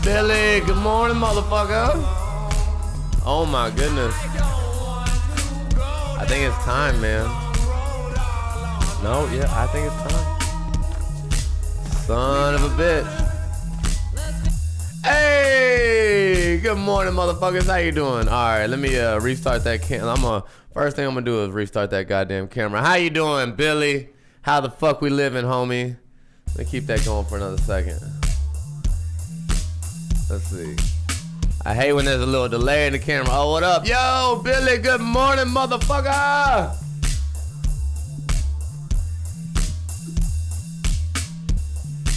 Billy, good morning, motherfucker. Oh my goodness. I think it's time, man. No, yeah, I think it's time. Son of a bitch. Hey, good morning, motherfuckers. How you doing? All right, let me restart that camera. First thing I'm gonna do is restart that goddamn camera. How you doing, Billy? How the fuck we living, homie? Let me keep that going for another second. Let's see. I hate when there's a little delay in the camera. Oh, what up? Yo, Billy, good morning, motherfucker.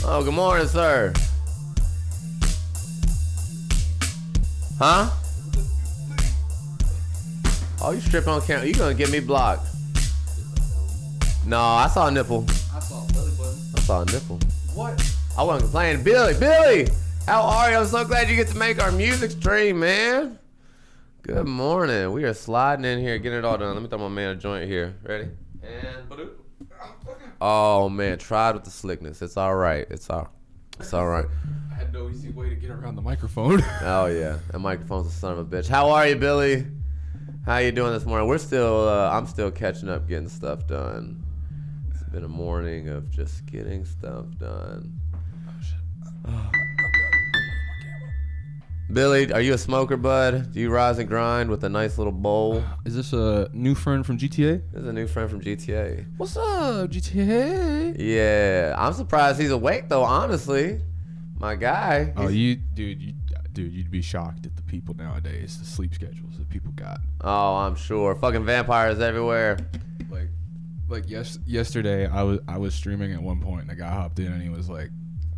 Oh, good morning, sir. Huh? Oh, you stripping on camera. You gonna get me blocked. No, I saw a nipple. I saw a belly button. I saw a nipple. What? I wasn't complaining. Billy, how are you? I'm so glad you get to make our music stream, man. Good morning. We are sliding in here, getting it all done. Let me throw my man a joint here. Ready? And oh man, tried with the slickness. It's all right. It's all right. I had no easy way to get around the microphone. Oh yeah, that microphone's a son of a bitch. How are you, Billy? How you doing this morning? I'm still catching up, getting stuff done. It's been a morning of just getting stuff done. Oh shit. Oh. Billy, are you a smoker, bud? Do you rise and grind with a nice little bowl? Is this a new friend from GTA? This is a new friend from GTA. What's up, GTA? Yeah, I'm surprised he's awake though. Honestly, my guy. Oh, dude, you'd be shocked at the people nowadays. The sleep schedules that people got. Oh, I'm sure. Fucking vampires everywhere. Yesterday, I was streaming at one point, and a guy hopped in and he was like,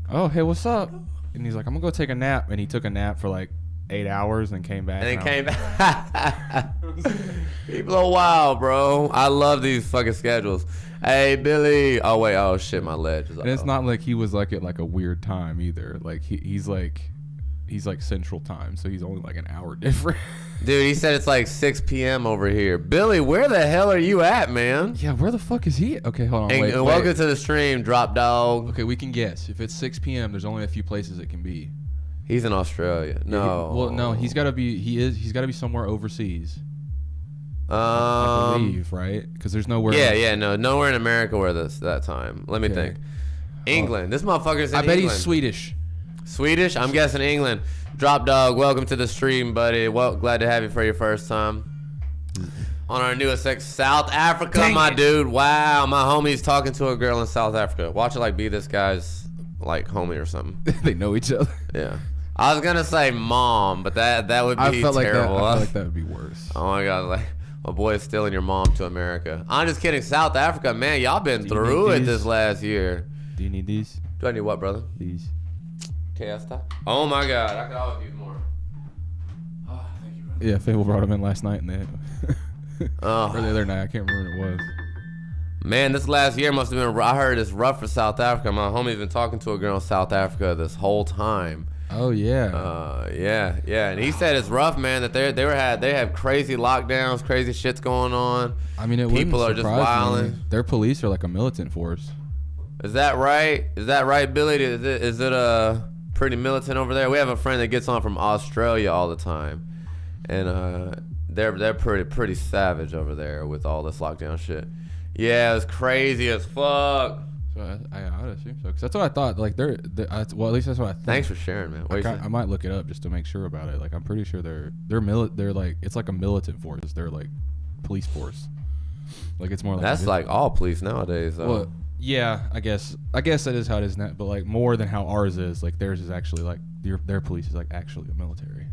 "Oh, hey, what's up?" And he's like, "I'm gonna go take a nap." And he took a nap for like 8 hours and came back. And then came back. People are wild, bro. I love these fucking schedules. Hey, Billy. Oh, wait. Oh, shit. My ledge is And it's not like he was like at like a weird time either. Like he's like Central Time, so he's only like an hour different. Dude, he said it's like 6 p.m. over here. Billy, where the hell are you at, man? Yeah, where the fuck is he? Okay, hold on. And welcome to the stream, Drop Dog. Okay, we can guess. If it's 6 p.m., there's only a few places it can be. He's in Australia. No. No, he's got to be somewhere overseas. I believe, right? Because there's nowhere. Nowhere in America where that time. Let me think. England. This motherfucker's in England. I bet he's Swedish. Swedish? I'm guessing England. Drop Dog, welcome to the stream, buddy. Well, glad to have you for your first time. On our newest South Africa, dude. Wow, my homie's talking to a girl in South Africa. Watch it like be this guy's like homie or something. They know each other. Yeah. I was gonna say mom, but that would be terrible. I felt like that would be worse. Oh my god, like my boy is stealing your mom to America. I'm just kidding. South Africa, man, y'all been through it this last year. Do you need these? Do I need what, brother? These. Oh my god, I could always use more. Oh, thank you, brother. Yeah, Fable brought them in last night and or the other night. I can't remember what it was. Man, this last year must have been. I heard it's rough for South Africa. My homie's been talking to a girl in South Africa this whole time. Oh yeah. Yeah, and he said it's rough, man. That they have crazy lockdowns, crazy shit's going on. I mean, people are just wilding. Their police are like a militant force. Is that right? Billy? Is it pretty militant over there? We have a friend that gets on from Australia all the time, and they're pretty savage over there with all this lockdown shit. Yeah, it's crazy as fuck. So I would assume so, because that's what I thought. Like well, at least that's what I think. Thanks for sharing, man. I might look it up just to make sure about it. Like I'm pretty sure they're like it's like a militant force. They're like police force. Like it's more like that's like all police nowadays, though. Well, yeah, I guess that is how it is now, but like more than how ours is. Like theirs is actually like their police is like actually a military.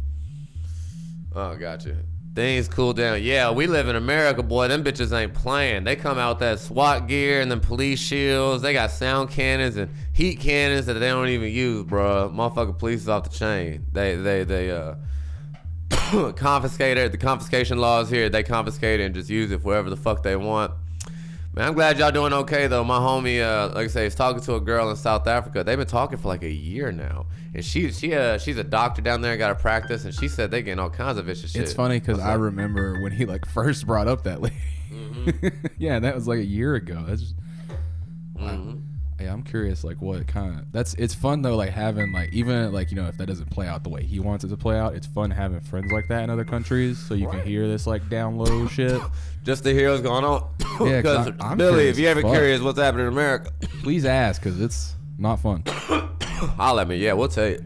Oh, gotcha. Things cool down. Yeah, we live in America, boy. Them bitches ain't playing. They come out with that SWAT gear and them police shields. They got sound cannons and heat cannons that they don't even use, bro. Motherfucking police is off the chain. They confiscated the confiscation laws here. They confiscate it and just use it for whatever the fuck they want. Man, I'm glad y'all doing okay though. My homie, like I say, is talking to a girl in South Africa. They've been talking for like a year now, and she's a doctor down there, got a practice, and she said they getting all kinds of vicious shit. It's funny because I remember when he like first brought up that lady. Mm-hmm. Yeah, that was like a year ago. That's just, mm-hmm. Yeah, I'm curious, like, what kind of... It's fun, though, like, having, like, even, like, you know, if that doesn't play out the way he wants it to play out, it's fun having friends like that in other countries, so you can hear this, like, down low shit. Just to hear what's going on. Yeah, because, I'm Billy, if curious you're ever as fuck. curious what's happening in America, Please ask, because it's not fun. holla at me. Yeah, we'll tell you.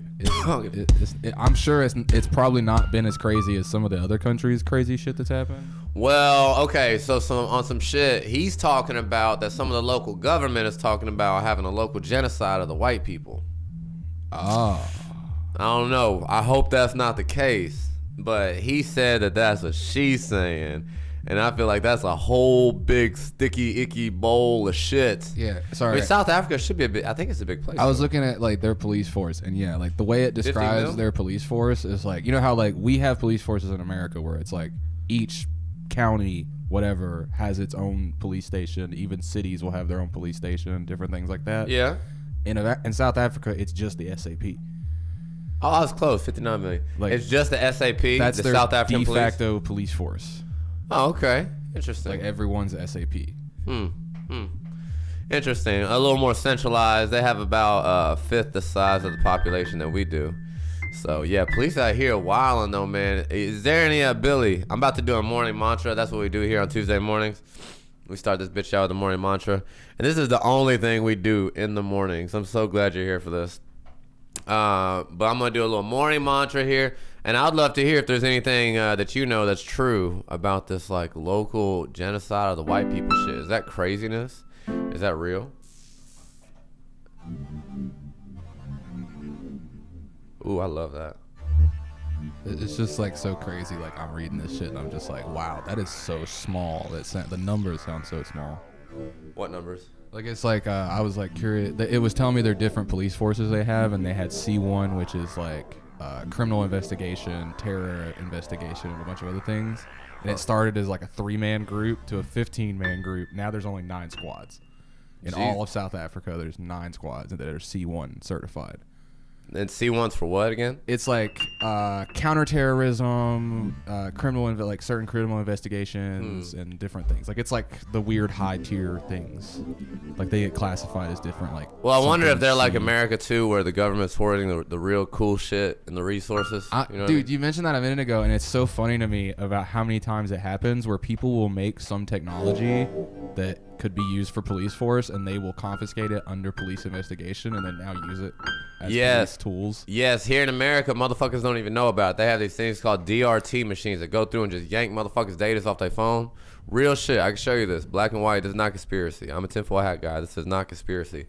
I'm sure it's probably not been as crazy as some of the other countries' crazy shit that's happened. Well, okay, so on some shit, he's talking about that some of the local government is talking about having a local genocide of the white people. Oh. I don't know. I hope that's not the case. But he said that that's what she's saying. And I feel like that's a whole big, sticky, icky bowl of shit. Yeah, sorry. I mean, South Africa should be a big, I think it's a big place. I was looking at, like, their police force, and yeah, like, the way it describes their police force is, like, you know how, like, we have police forces in America where it's, like, each county, whatever, has its own police station. Even cities will have their own police station, different things like that. Yeah. In South Africa, it's just the SAP. Oh, I was close, 59 million. Like, it's just the SAP, that's the their South African de facto police force. Oh, okay. Interesting. Like, everyone's SAP. Interesting. A little more centralized. They have about a fifth the size of the population that we do. So, yeah, police out here wilding, though, man. Is there any, Billy? I'm about to do a morning mantra. That's what we do here on Tuesday mornings. We start this bitch out with a morning mantra. And this is the only thing we do in the mornings. I'm so glad you're here for this. But I'm going to do a little morning mantra here. And I'd love to hear if there's anything that you know that's true about this, like, local genocide of the white people shit. Is that craziness? Is that real? Ooh, I love that. It's just, like, so crazy. Like, I'm reading this shit, and I'm just like, wow, that is so small. The numbers sound so small. What numbers? Like, it's like, I was, like, curious. It was telling me their different police forces they have, and they had C1, which is, like, criminal investigation, terror investigation, and a bunch of other things. And it started as, like, a 3-man group to a 15-man group. Now there's only 9 squads. In all of South Africa, there's 9 squads that are C1 certified. And C1's for what again? It's like counterterrorism, certain criminal investigations, and different things. Like, it's like the weird high tier things. Like, they get classified as different. Like, well, I wonder if they're like America too, where the government's hoarding the real cool shit and the resources. You mentioned that a minute ago, and it's so funny to me about how many times it happens where people will make some technology that could be used for police force, and they will confiscate it under police investigation, and then now use it as police tools. Yes, here in America, motherfuckers don't even know about it. They have these things called DRT machines that go through and just yank motherfuckers' data off their phone. Real shit. I can show you this. Black and white. This is not conspiracy. I'm a tinfoil hat guy. This is not conspiracy.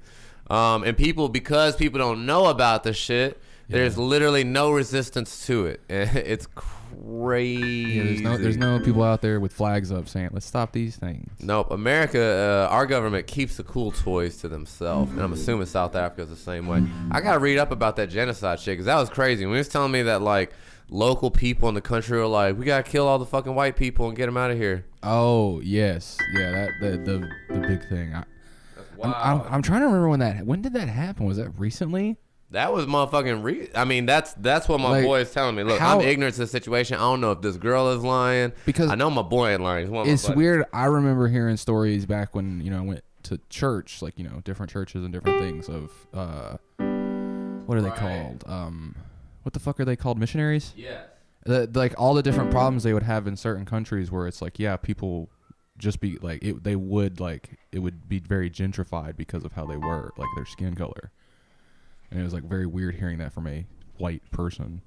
And because people don't know about this shit, there's literally no resistance to it. It's crazy. Yeah, there's no people out there with flags up saying, let's stop these things. Nope. America, our government keeps the cool toys to themselves. And I'm assuming South Africa's the same way. I got to read up about that genocide shit, because that was crazy. When he was telling me that, like, local people in the country were like, we got to kill all the fucking white people and get them out of here. Oh, yes. Yeah, the big thing. I'm trying to remember when did that happen? Was that recently? That was motherfucking I mean, that's what my boy is telling me. Look, I'm ignorant to the situation. I don't know if this girl is lying. Because I know my boy ain't lying. It's weird. I remember hearing stories back when, I went to church, like, different churches and different things of, what are they called? What the fuck are they called? Missionaries? Yes. Like, all the different problems they would have in certain countries where it's like, yeah, people just be like, it would be very gentrified because of how they were, like, their skin color. And it was, like, very weird hearing that from a white person.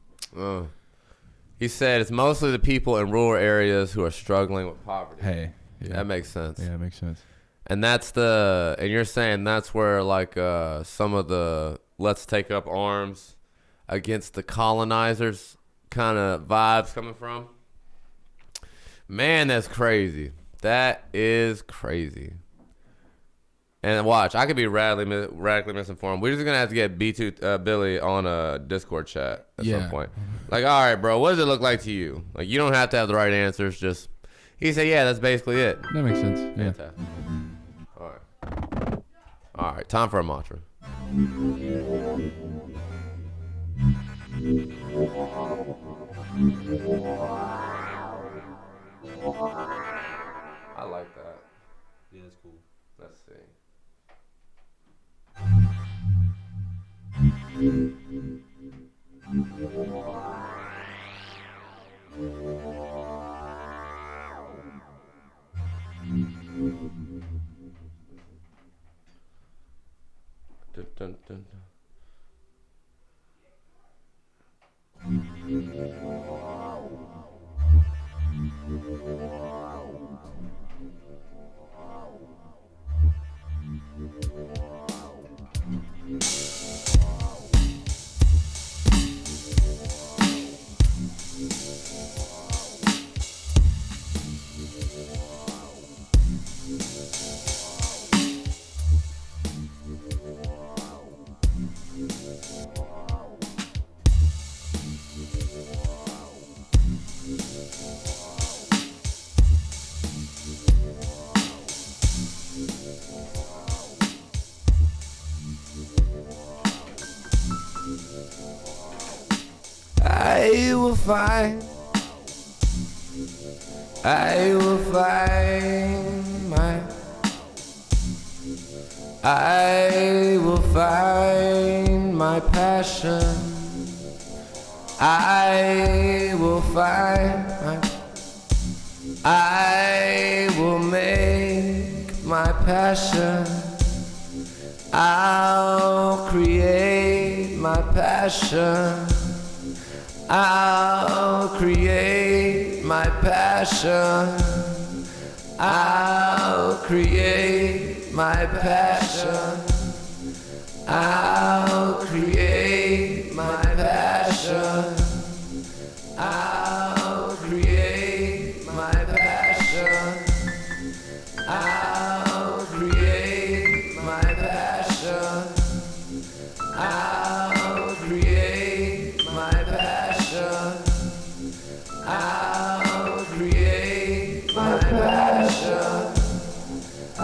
He said it's mostly the people in rural areas who are struggling with poverty. Hey. Yeah. That makes sense. Yeah, it makes sense. And and you're saying that's where, like, some of the let's take up arms against the colonizers kind of vibes coming from? Man, that's crazy. That is crazy. And watch, I could be radically misinformed. We're just going to have to get Billy on a Discord chat at some point. Like, all right, bro, what does it look like to you? Like, you don't have to have the right answers. Just, he said, yeah, that's basically it. That makes sense. Yeah. Fantastic. All right. All right, time for a mantra. I like that. Yeah, that's cool. Let's see. Dun, dun, dun, dun. I will find my I will find my passion. I will find my I will make my passion. I'll create my passion. I'll create my passion. I'll create my passion. I'll create my passion. I'll create my passion. I'll create my passion. I'll create my passion. I'll create my passion.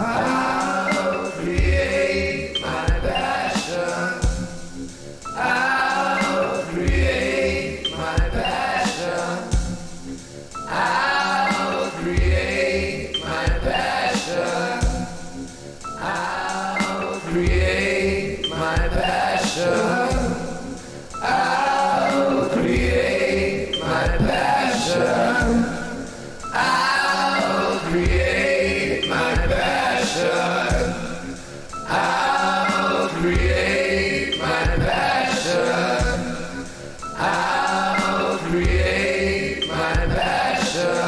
I'll create my passion. I'll create my passion. I'll create my passion. I'll create my passion. I'll create my passion. I'll create my passion. I'll create my passion. I'll create my passion.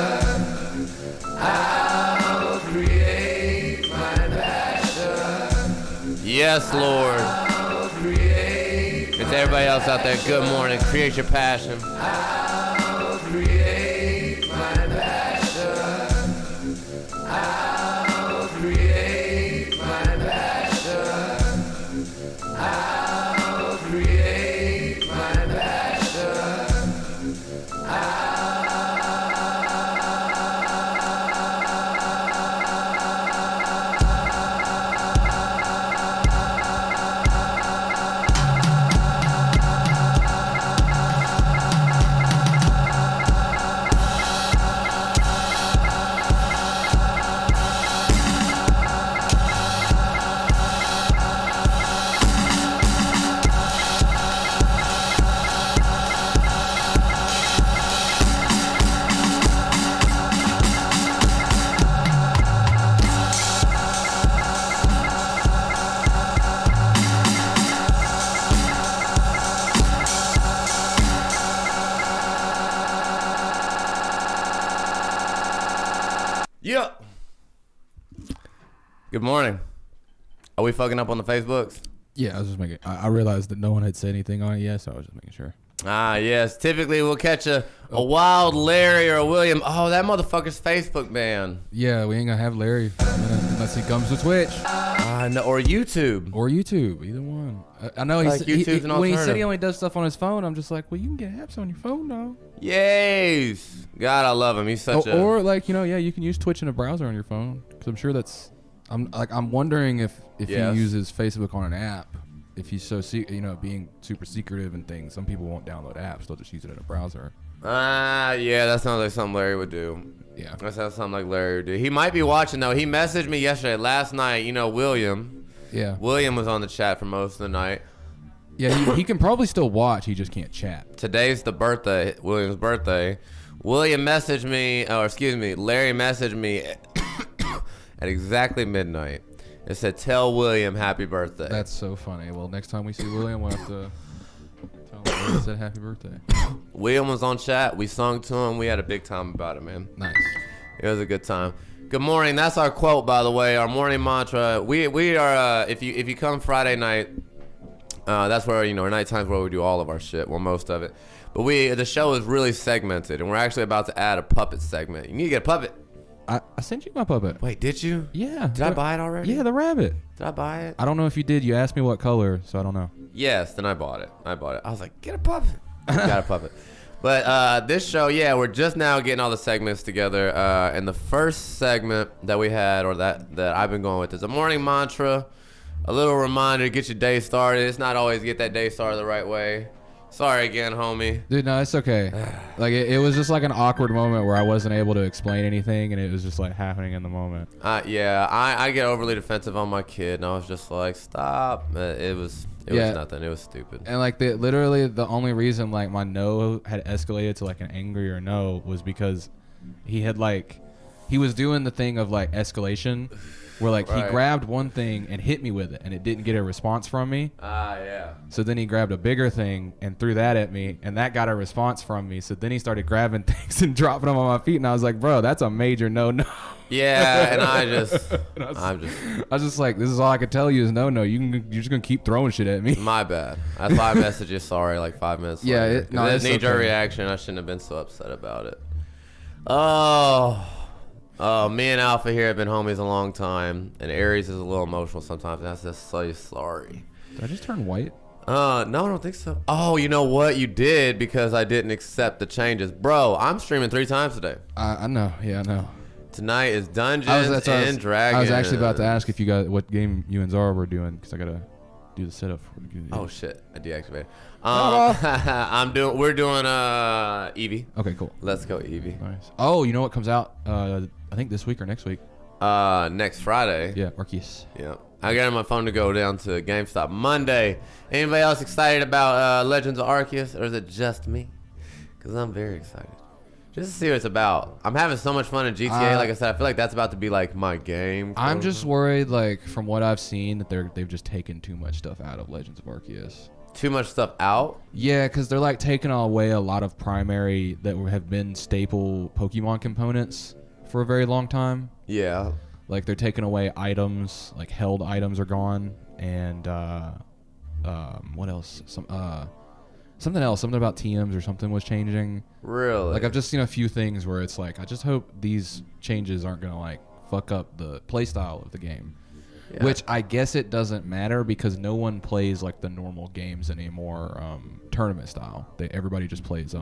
I'll create my passion. Yes, Lord. It's everybody else out there. Good morning. Create your passion. I'll create my passion. I'll create my passion. I'll create my passion. Yep. Good morning. Are we fucking up on the Facebooks? Yeah, I was just making. I realized that no one had said anything on it yet, so I was just making sure. Ah, yes. Typically, we'll catch a wild Larry or a William. Oh, that motherfucker's Facebook banned. Yeah, we ain't gonna have Larry unless he comes to Twitch. No, or YouTube. Or YouTube, either one. I know Like YouTube's an when he said alternative. he only does stuff on his phone, I'm just like, well, you can get apps on your phone, though. Yes. God, I love him. He's such a... Or like, yeah, you can use Twitch in a browser on your phone. Because I'm sure that's... I'm wondering if Yes. he uses Facebook on an app, if he's so, being super secretive and things. Some people won't download apps. They'll just use it in a browser. Yeah, that sounds like something Larry would do. Yeah. That sounds something like Larry would do. He might be watching, though. He messaged me yesterday, last night. William. Yeah. William was on the chat for most of the night. Yeah, he can probably still watch. He just can't chat. Today's the birthday, William's birthday. Larry messaged me at exactly midnight. It said, "Tell William happy birthday." That's so funny. Well, next time we see William, we'll have to tell him he said happy birthday. William was on chat. We sung to him. We had a big time about it, man. Nice. It was a good time. Good morning. That's our quote, by the way. Our morning mantra. We are. If you come Friday night, that's where our night times where we do all of our shit. Well, most of it. But the show is really segmented, and we're actually about to add a puppet segment. You need to get a puppet. I sent you my puppet. Wait, did you? Yeah. Did I buy it already? Yeah, the rabbit. Did I buy it? I don't know if you did. You asked me what color, so I don't know. Yes, then I bought it. I was like, get a puppet. Got a puppet. But this show, we're just now getting all the segments together. And the first segment that we had, or that I've been going with, is a morning mantra. A little reminder to get your day started. It's not always get that day started the right way. Sorry again, homie. Dude, no, it's okay. Like, it was just like an awkward moment where I wasn't able to explain anything, and it was just like happening in the moment. I get overly defensive on my kid, and I was just like, stop. It was nothing. It was stupid. And like literally the only reason like my no had escalated to like an angrier no was because he was doing the thing of like escalation where like Right. he grabbed one thing and hit me with it and it didn't get a response from me. Yeah. So then he grabbed a bigger thing and threw that at me, and that got a response from me. So then he started grabbing things and dropping them on my feet, and I was like, bro, that's a major no. Yeah, and I was just like, this is all I could tell you is no. You're just gonna keep throwing shit at me. My bad. That's why I messaged you sorry like 5 minutes Yeah, later. it's knee-jerk okay. reaction. I shouldn't have been so upset about it. Oh, me and Alpha here have been homies a long time, and Aries is a little emotional sometimes, and I just say sorry. Did I just turn white? No, I don't think so. Oh, you know what? You did because I didn't accept the changes. Bro, I'm streaming 3 times today. I know. Yeah, I know. Tonight is Dungeons and Dragons. I was actually about to ask if you got what game you and Zara were doing because I gotta do the setup for the Oh shit! I deactivated. We're doing Eevee. Okay, cool. Let's go Eevee. Nice. Oh, you know what comes out? I think this week or next week. Next Friday. Yeah, Arceus. Yeah. I got on my phone to go down to GameStop Monday. Anybody else excited about Legends of Arceus, or is it just me? Because I'm very excited. Just to see what it's about. I'm having so much fun in GTA. Like I said, I feel like that's about to be like my game. I'm just worried, like from what I've seen, that they've just taken too much stuff out of Legends of Arceus. Too much stuff out? Yeah, because they're like taking away a lot of primary that have been staple Pokemon components for a very long time. Yeah. Like they're taking away items, like held items are gone, and what else? Something else, something about TMs or something was changing. Really? Like I've just seen a few things where it's like I just hope these changes aren't gonna like fuck up the playstyle of the game. Yeah. Which I guess it doesn't matter because no one plays like the normal games anymore, tournament style. Everybody just plays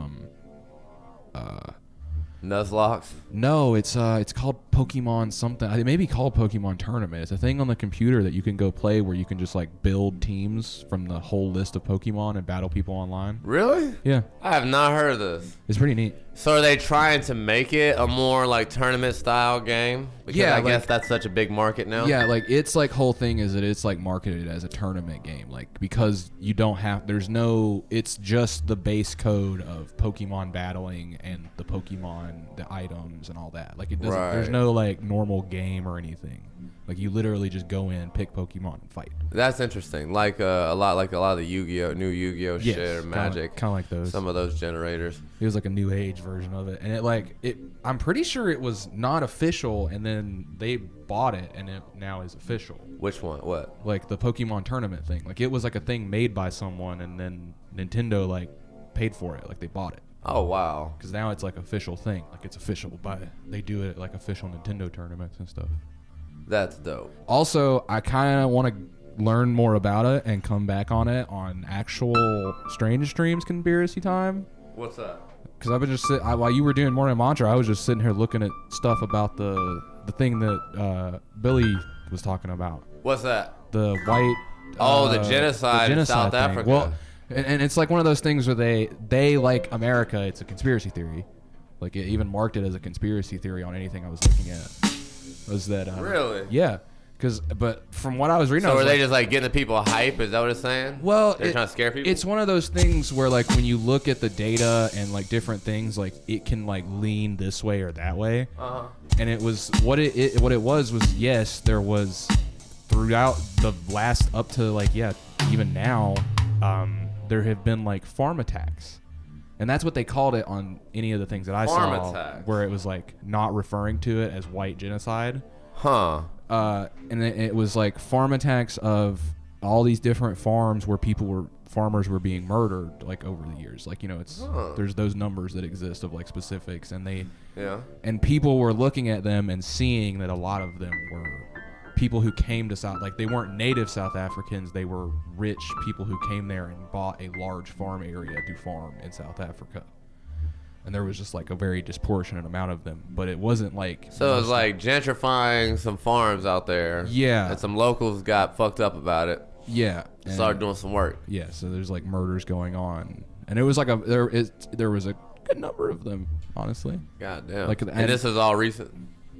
Nuzlocke? No, it's called Pokemon something. It may be called Pokemon Tournament. It's a thing on the computer that you can go play where you can just like build teams from the whole list of Pokemon and battle people online. Really? Yeah. I have not heard of this. It's pretty neat. So are they trying to make it a more like tournament style game? Because I guess that's such a big market now. Yeah, like its like whole thing is that it's like marketed as a tournament game, like because you don't have it's just the base code of Pokemon battling and the Pokemon, the items and all that. Like it doesn't there's no like normal game or anything. Like you literally just go in, pick Pokemon and fight. That's interesting. Like a lot of the new Yu-Gi-Oh shit or Magic. Kind of like those. Some of those generators. It was like a new age version of it, and I'm pretty sure it was not official, and then they bought it, and it now is official. Which one? What? Like the Pokemon tournament thing. Like it was like a thing made by someone, and then Nintendo like paid for it. Like they bought it. Oh wow. Because now it's like official thing. Like it's official they do it at like official Nintendo tournaments and stuff. That's dope. Also, I kind of want to learn more about it and come back on it on actual Strange Streams conspiracy time. What's that? Because I've been just while you were doing Morning Mantra, I was just sitting here looking at stuff about the thing that Billy was talking about. What's that? The white. The genocide in South thing. Africa. Well, and it's like one of those things where they like America. It's a conspiracy theory. Like it even marked it as a conspiracy theory on anything I was looking at. Was that really? Yeah, But from what I was reading, so are they just like getting the people hype? Is that what it's saying? Well, they're trying to scare people. It's one of those things where like when you look at the data and like different things, like it can like lean this way or that way. And it was what it was yes, there was throughout the last up to like even now, there have been like farm attacks. And that's what they called it on any of the things that I saw, where it was like not referring to it as white genocide. And it was like farm attacks of all these different farms where farmers were being murdered like over the years. Like, there's those numbers that exist of like specifics, and and people were looking at them and seeing that a lot of them were people who came to South, like they weren't native South Africans, they were rich people who came there and bought a large farm area to farm in South Africa. And there was just like a very disproportionate amount of them, but it wasn't like. So it was like gentrifying some farms out there. Yeah. And some locals got fucked up about it. Yeah. Started doing some work. Yeah. So there's like murders going on, and it was like there was a good number of them, honestly. God damn. Like, and this is all recent.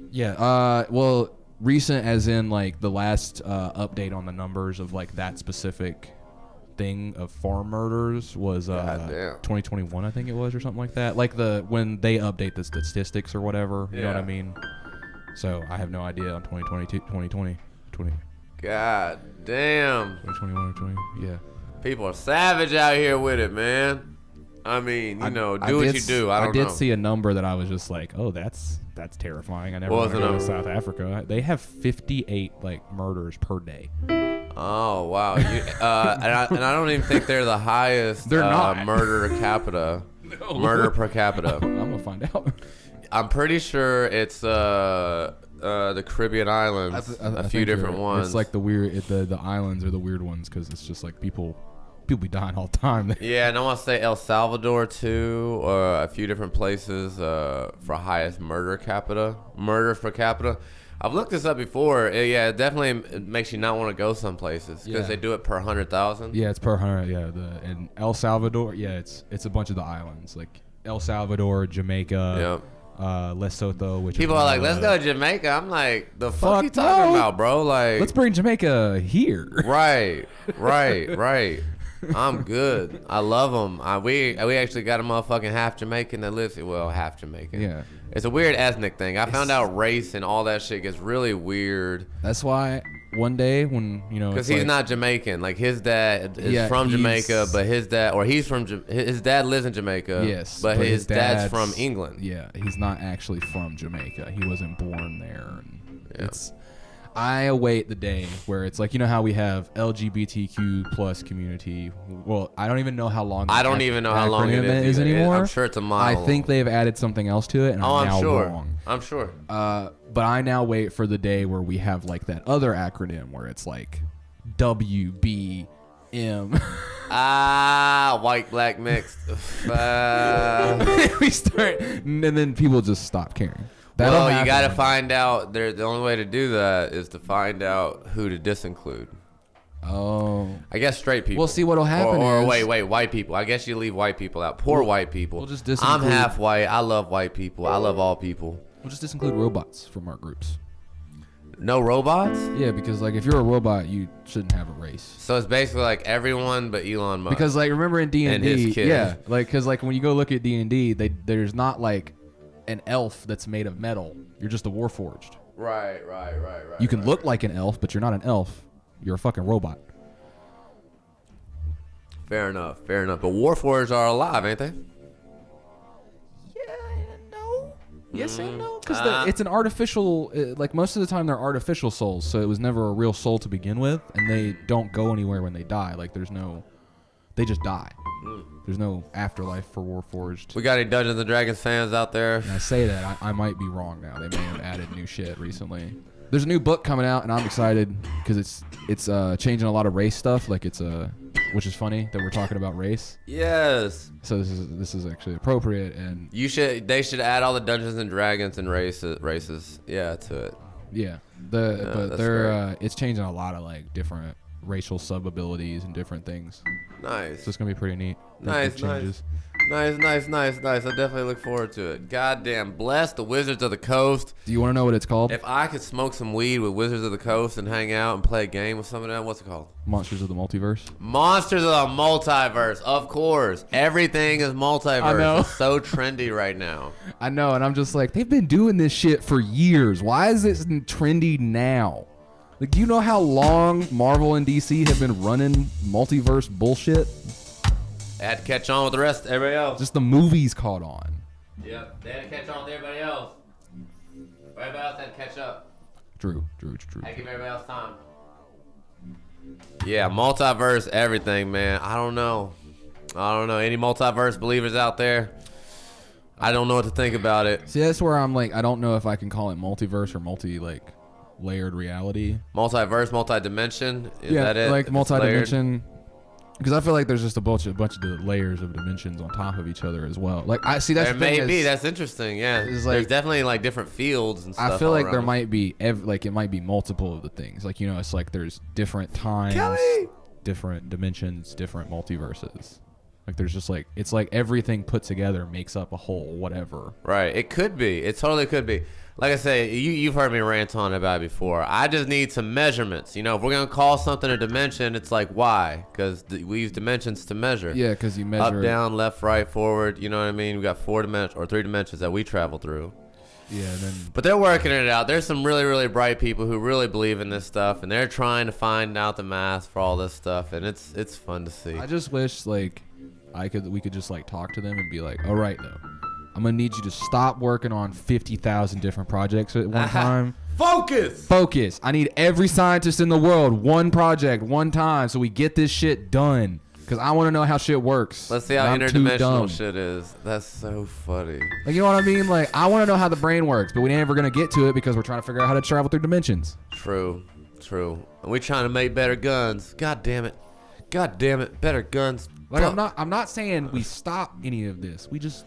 Yeah. Well, recent as in like the last update on the numbers of like that specific thing of farm murders was 2021, I think it was, or something like that. Like when they update the statistics or whatever, you know what I mean? So I have no idea on 2020. God damn. 2021 or 20. Yeah. People are savage out here with it, man. I mean, do what you do. I did see a number that I was just like, oh, that's terrifying. I never want to go to South Africa. They have 58 like murders per day. Oh wow! And I don't even think they're the highest. They're not murder capita. No. Murder per capita. I'm gonna find out. I'm pretty sure it's the Caribbean islands. A few different ones. It's like the weird. The islands are the weird ones because it's just like people be dying all the time. Yeah, and I want to say El Salvador too, or a few different places for highest murders per capita. I've looked this up before. It definitely makes you not want to go some places because they do it per 100,000. Yeah, it's per 100. Yeah, in El Salvador, it's a bunch of the islands like El Salvador, Jamaica, Lesotho. Which people are like, let's go to Jamaica. I'm like, the fuck you talking about, bro? Like, let's bring Jamaica here. Right. I'm good. I love them. We actually got a motherfucking half Jamaican that lives here. Well, half Jamaican. Yeah. It's a weird ethnic thing. I found out race and all that shit gets really weird. That's why one day when, because he's not Jamaican. Like his dad is from Jamaica, but his dad lives in Jamaica. Yes. But his dad's from England. Yeah. He's not actually from Jamaica. He wasn't born there. And I await the day where it's like, how we have LGBTQ plus community. Well, I don't even know how long. I don't even know how long it is anymore. I'm sure it's a mile. I think they've added something else to it, and I'm now wrong. I'm sure. But I now wait for the day where we have like that other acronym where it's like WBM. White, black, mixed. We start, and then people just stop caring. Well, you got to find out. The only way to do that is to find out who to disinclude. Oh. I guess straight people. We'll see what'll happen. Or wait, white people. I guess you leave white people out. Poor white people. We'll just disinclude. I'm half white. I love white people. I love all people. We'll just disinclude robots from our groups. No robots? Yeah, because like if you're a robot, you shouldn't have a race. So it's basically like everyone but Elon Musk. Because like remember in D&D, and his kid. Yeah, like because like when you go look at D&D, there's not like an elf that's made of metal. You're just a warforged. Right. You can look like an elf, but you're not an elf. You're a fucking robot. Fair enough. But warforged are alive, ain't they? Yeah, no. Yes and no. Because it's an artificial, like most of the time they're artificial souls, so it was never a real soul to begin with, and they don't go anywhere when they die. Like they just die. There's no afterlife for Warforged. We got any Dungeons and Dragons fans out there? And I say that, I might be wrong now. They may have added new shit recently. There's a new book coming out, and I'm excited because it's changing a lot of race stuff. Like which is funny that we're talking about race. Yes. So this is actually appropriate, and they should add all the Dungeons and Dragons and races, to it. Yeah. But they're it's changing a lot of like different racial sub abilities and different things. Nice. So it's gonna be pretty neat. Nice. Nice. I definitely look forward to it. Goddamn, bless the Wizards of the Coast. Do you want to know what it's called? If I could smoke some weed with Wizards of the Coast and hang out and play a game with some of them, what's it called? Monsters of the Multiverse. Monsters of the Multiverse, of course. Everything is multiverse. I know. It's so trendy right now. I know, and I'm just like, they've been doing this shit for years. Why is it trendy now? Like, do you know how long Marvel and DC have been running multiverse bullshit? They had to catch on with the rest, everybody else. Just the movies caught on. Yep, they had to catch on with everybody else. Everybody else had to catch up. True. I give everybody else time. Yeah, multiverse, everything, man. I don't know. Any multiverse believers out there? I don't know what to think about it. See, that's where I'm like, I don't know if I can call it multiverse or layered reality. Multiverse, multi-dimension. Is that it? Like multi-dimension. Because I feel like there's just a bunch of layers of dimensions on top of each other as well. Like I see that's there may be. That's interesting. Yeah, there's definitely like different fields and stuff. I feel like there might be it might be multiple of the things. Like, you know, it's like there's different times, different dimensions, different multiverses. Like there's just like it's like everything put together makes up a whole whatever. Right. It could be. It totally could be. Like I say, you've heard me rant on about it before. I just need some measurements. You know, if we're going to call something a dimension, it's like, why? Because we use dimensions to measure. Yeah, because you measure up, down, left, right, forward. You know what I mean? We got 4 dimensions or 3 dimensions that we travel through. Yeah, and then... But they're working it out. There's some really, really bright people who really believe in this stuff, and they're trying to find out the math for all this stuff, and it's fun to see. I just wish, like, we could just, like, talk to them and be like, all right, though. I'm going to need you to stop working on 50,000 different projects at one time. Focus. I need every scientist in the world, one project, one time, so we get this shit done. Because I want to know how shit works. Let's see how interdimensional shit is. That's so funny. Like, you know what I mean? Like, I want to know how the brain works, but we ain't ever going to get to it because we're trying to figure out how to travel through dimensions. True. And we're trying to make better guns. God damn it. Better guns. Like, I'm not saying we stop any of this. We just...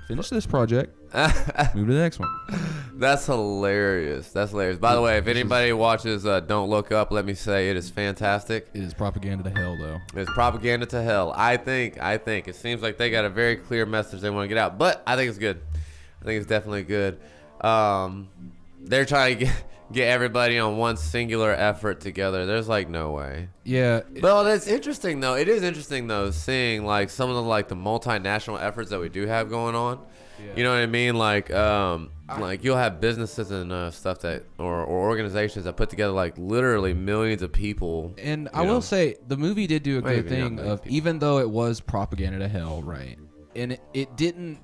finish this project, move to the next one. That's hilarious. By the way, if anybody watches Don't Look Up, let me say it is fantastic. It is propaganda to hell, though. It's propaganda to hell. I think it seems like they got a very clear message they want to get out, but I think it's good. I think it's definitely good. They're trying to get everybody on one singular effort together. There's like no way. Yeah. Well, that's interesting though. It is interesting though, seeing like some of the multinational efforts that we do have going on. Yeah. You know what I mean? Like you'll have businesses and stuff that or organizations that put together like literally millions of people. And I will say the movie did do a good thing of people. Even though it was propaganda to hell, right? And it didn't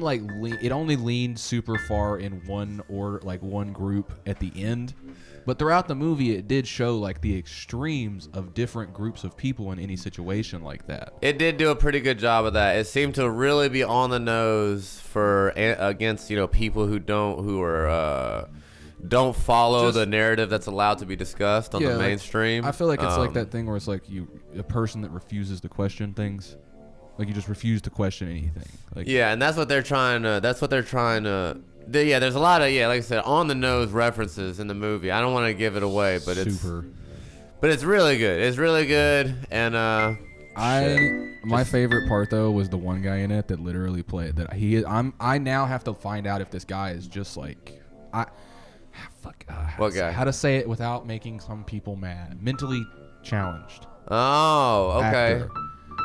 like it only leaned super far in one group at the end, but throughout the movie it did show like the extremes of different groups of people in any situation like that. It did do a pretty good job of that. It seemed to really be on the nose against people who don't follow the narrative that's allowed to be discussed on the mainstream. I feel like it's like that thing where it's like a person that refuses to question things. Like, you just refuse to question anything. Like, yeah, and that's what they're trying to. Yeah, there's a lot of like I said, on the nose references in the movie. I don't want to give it away, but it's really good. It's really good, and my favorite part though was the one guy in it that literally played that. I now have to find out if this guy is just like what guy? How to say it without making some people mad? Mentally challenged. Oh, okay. Actor.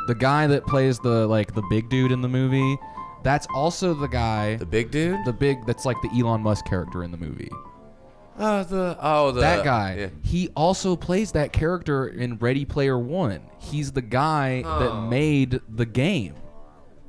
The guy that plays the big dude in the movie, that's also the guy. The big dude? That's like the Elon Musk character in the movie. That guy. Yeah. He also plays that character in Ready Player One. He's the guy that made the game.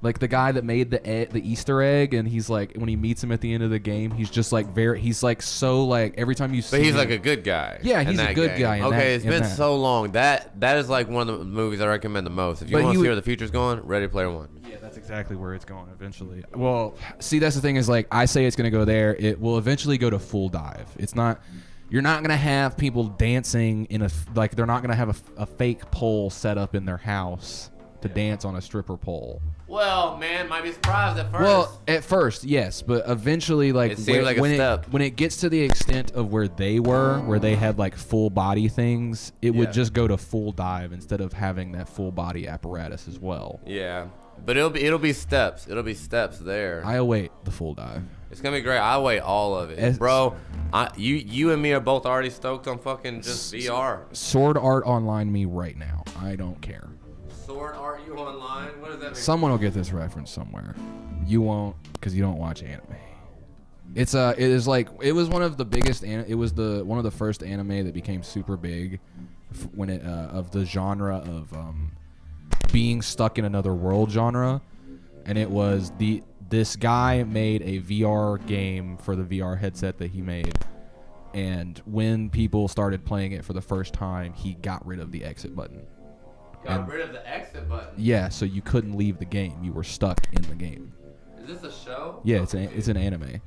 Like the guy that made the Easter egg, and he's like, when he meets him at the end of the game, he's just like he's like so like every time you see him. But he's like a good guy. Yeah, he's a good guy. Okay, it's been so long. That is like one of the movies I recommend the most. If you want to see where the future's going, Ready Player One. Yeah, that's exactly where it's going eventually. Well, see, that's the thing is like I say it's going to go there. It will eventually go to full dive. It's not. You're not going to have people dancing in they're not going to have a fake pole set up in their house to dance on a stripper pole. Well, man, might be surprised at first. Well, at first, yes, but eventually, like, It seemed like a step. when it gets to the extent of where they were, where they had like full body things, it would just go to full dive instead of having that full body apparatus as well. Yeah, but it'll be steps. It'll be steps there. I await the full dive. It's gonna be great. I wait all of it, bro. You and me are both already stoked on fucking just VR. Sword Art Online me right now. I don't care. Sword Art you online? What does that mean? Someone will get this reference somewhere. You won't, because you don't watch anime. It was one of the biggest. It was one of the first anime that became super big when it of the genre of being stuck in another world genre, and it was this guy made a VR game for the VR headset that he made, and when people started playing it for the first time, he got rid of the exit button. Got rid of the exit button? Yeah, so you couldn't leave the game. You were stuck in the game. Is this a show? Yeah, it's an anime.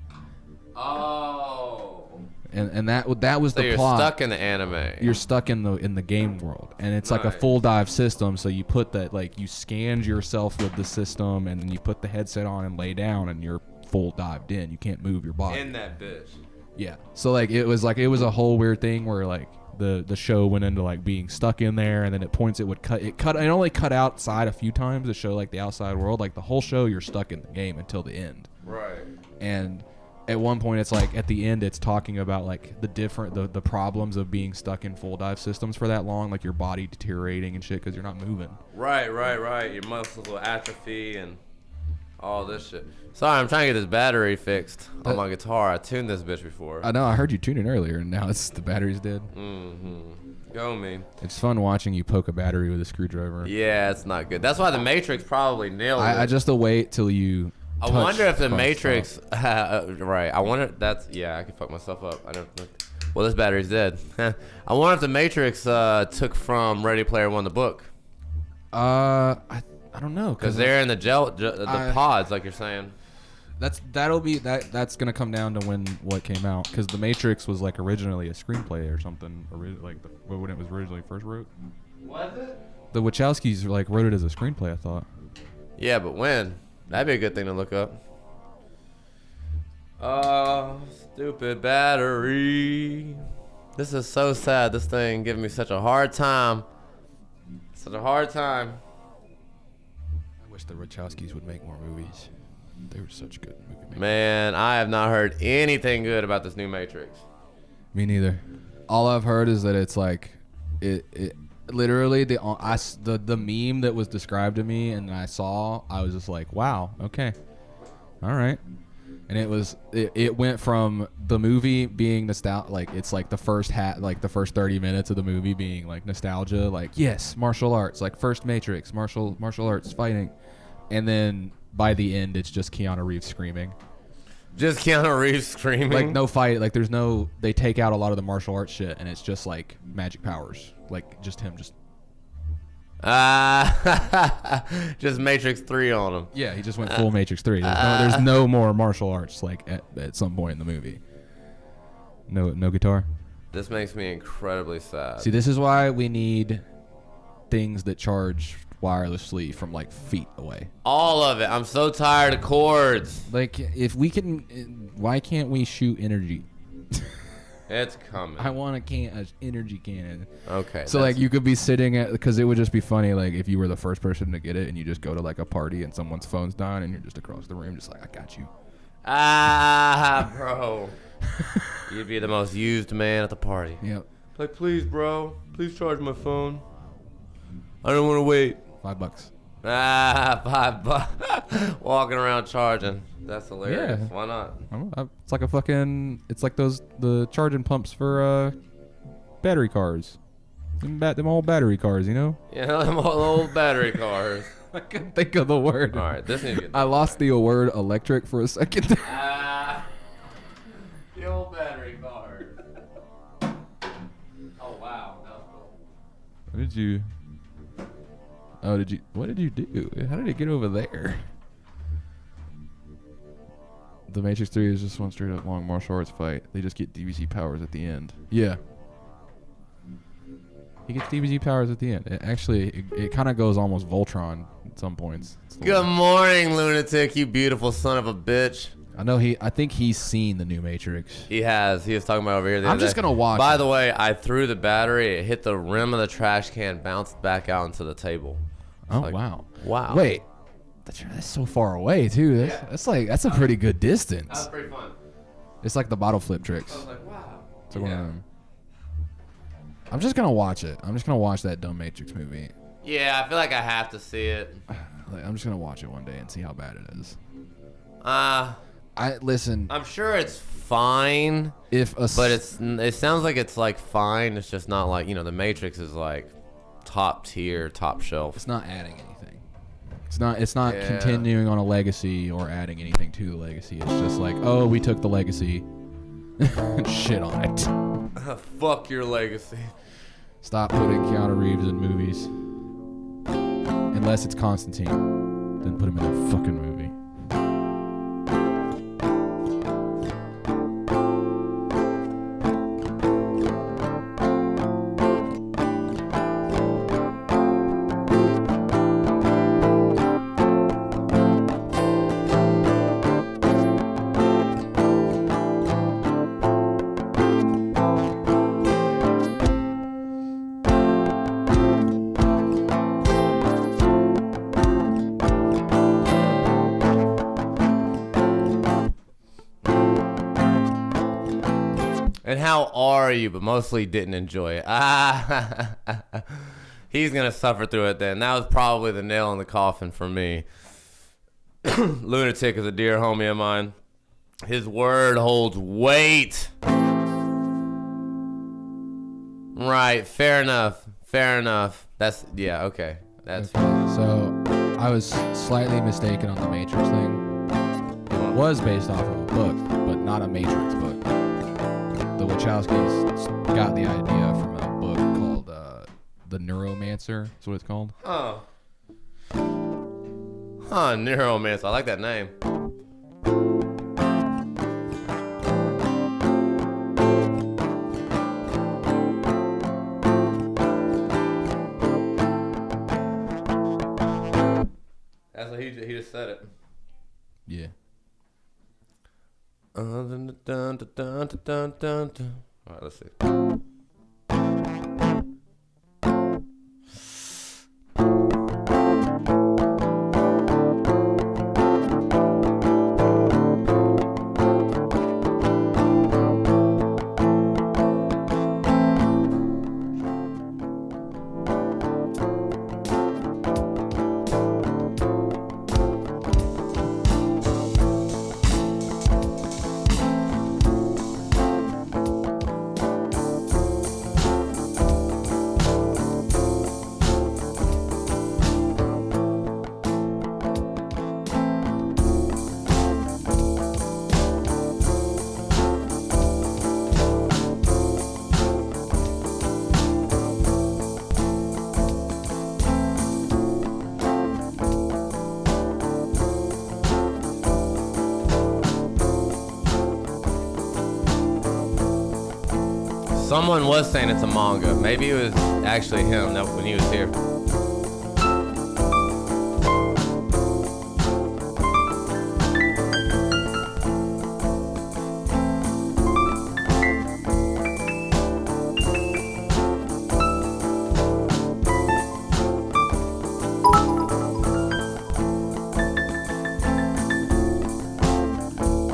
Oh. And that was so the you're plot. Stuck in the anime. You're stuck in the game world, and it's like a Nice. full dive system. So you put that, like, you scanned yourself with the system, and then you put the headset on and lay down, and you're full dived in. You can't move your body. In that bitch. Yeah. So like it was a whole weird thing where like the show went into like being stuck in there, and then at points it only cut outside a few times to show like the outside world. Like the whole show you're stuck in the game until the end. Right. And at one point it's like at the end it's talking about like the problems of being stuck in full dive systems for that long, like your body deteriorating and shit because you're not moving. Right. Your muscles will atrophy and all this shit. Sorry, I'm trying to get this battery fixed on my guitar. I tuned this bitch before. I know, I heard you tune it earlier, and now the battery's dead. Go me. It's fun watching you poke a battery with a screwdriver. Yeah, it's not good. That's why the Matrix probably nailed it. I just await till you. I wonder if the Matrix. Right. I wonder. I can fuck myself up. I never. Well, this battery's dead. I wonder if the Matrix took from Ready Player One, the book. I don't know, Because they're in the pods, like you're saying. That's gonna come down to what came out, because the Matrix was like originally a screenplay or something, like when it was originally first wrote. Was it? The Wachowskis like wrote it as a screenplay, I thought. Yeah, but when? That'd be a good thing to look up. Oh, stupid battery. This is so sad. This thing giving me such a hard time. Such a hard time. I wish the Wachowskis would make more movies. They were such good movie makers. Man, I have not heard anything good about this new Matrix. Me neither. All I've heard is that it's like it literally the meme that was described to me and I was just like, wow, okay, all right. And it went from the movie being like it's like the first 30 minutes of the movie being like nostalgia, like yes, martial arts, like first Matrix, martial arts fighting, and then by the end it's just Keanu Reeves screaming. Just Keanu Reeves screaming? Like no fight, like they take out a lot of the martial arts shit and it's just like magic powers, like just him just just Matrix 3 on him. Yeah, he just went full Matrix 3. There's no more martial arts like at some point in the movie. No guitar. This makes me incredibly sad. See, this is why we need things that charge wirelessly from like feet away. All of it. I'm so tired of cords. Like if we can, why can't we shoot energy? It's coming. I want an energy cannon. Okay. So like you could be sitting at, because it would just be funny like if you were the first person to get it and you just go to like a party and someone's phone's dying and you're just across the room just like, I got you. Bro. You'd be the most used man at the party. Yep. Like, please, bro. Please charge my phone. I don't want to wait. $5. $5. Walking around charging. That's hilarious. Yeah. Why not? It's like it's like the charging pumps for battery cars. Them old battery cars, you know? Yeah, them old battery cars. I couldn't think of the word. All right, this needs to get I lost the word electric for a second. The old battery cars. Oh, wow. That was cool. What did you do? How did it get over there? The Matrix 3 is just one straight up long martial arts fight. They just get DVC powers at the end. Yeah. He gets DBZ powers at the end. It kind of goes almost Voltron at some points. Good morning, lunatic, you beautiful son of a bitch. I think he's seen the new Matrix. He has. He was talking about over here the I'm other just day. gonna watch By it. the way, I threw the battery. It hit the rim of the trash can, bounced back out into the table. Oh, like, wow. Wow. Wait. That's so far away, too. That's a pretty good distance. That was pretty fun. It's like the bottle flip tricks. I was like, wow. It's like one of them. I'm just gonna watch it. I'm just gonna watch that dumb Matrix movie. Yeah, I feel like I have to see it. I'm just gonna watch it one day and see how bad it is. I'm sure it's fine. But it sounds like it's like fine. It's just not like, the Matrix is like top tier, top shelf. It's not adding anything. It's not continuing on a legacy or adding anything to the legacy. It's just like, oh, we took the legacy and shit on it. Fuck your legacy. Stop putting Keanu Reeves in movies. Unless it's Constantine. Then put him in a fucking movie. And how are you? But mostly didn't enjoy it. He's going to suffer through it then. That was probably the nail in the coffin for me. Lunatic is a dear homie of mine. His word holds weight. Right. Fair enough. Okay. That's okay. So I was slightly mistaken on the Matrix thing. It was based off of a book, but not a Matrix book. The Wachowskis got the idea from a book called The Neuromancer. That's what it's called. Oh. Neuromancer. I like that name. That's what he just said it. Yeah. Alright, let's see. Someone was saying it's a manga. Maybe it was actually him when he was here.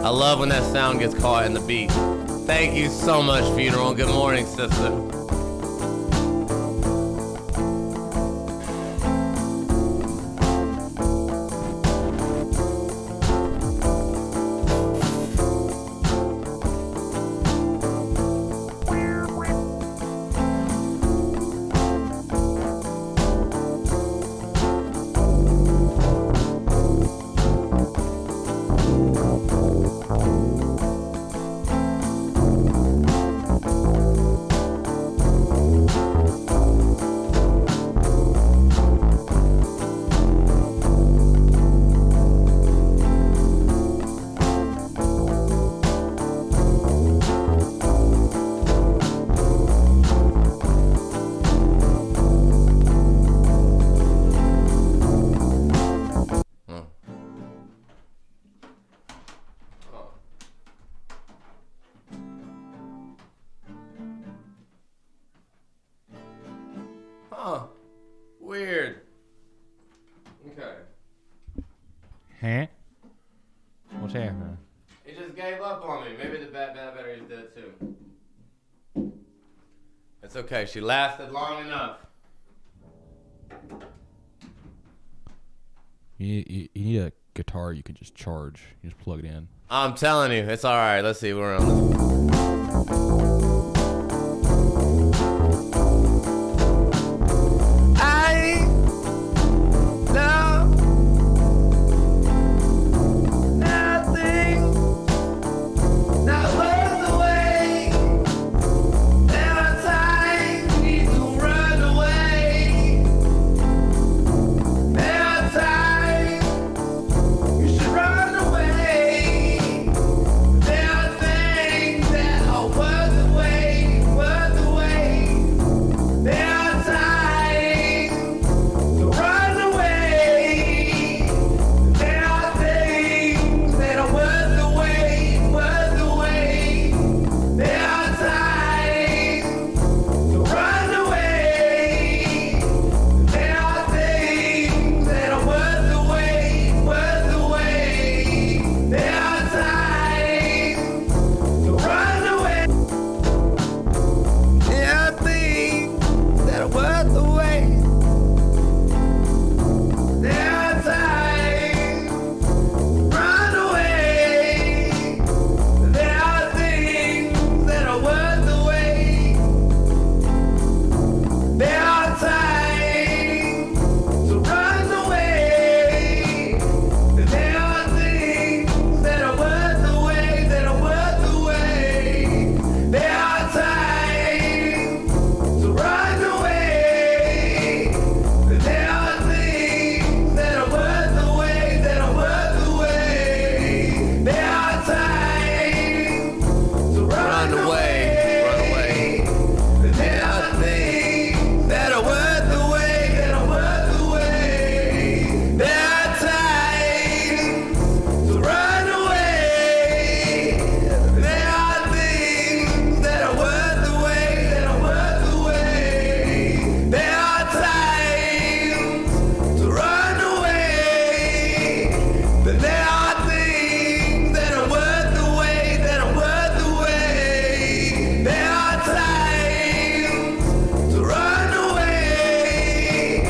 I love when that sound gets caught in the beat. Thank you so much, Funeral. Good morning, sister. Huh. Weird. Okay. Huh? What's happening? It just gave up on me. Maybe the battery is dead too. It's okay. She lasted long enough. You need a guitar you can just charge. You just plug it in. I'm telling you, it's all right. Let's see. We're on. I love nothing, not worth the wait. There are times you need to run away. There are times you should run away. There are things that are worth the wait, worth the wait. There are times to run away. There are things that are worth the wait, worth the wait. There are times to run away. There are things that are worth the wait, worth the wait. There are times to run away. There are things that are worth the wait. There are times to run away. There are things that are worth the wait. There are times to run away. There are things that are worth the wait, that are worth the wait. There are times to run away. There are things that are worth the wait, that are worth the wait. There are times to run away, run away. There are things that are worth the wait, that are worth the wait. There are times to run away. There are things that are worth the wait, that are worth the wait. There are times to run away. There are things that are worth the wait, that are worth the wait. There are times to run away.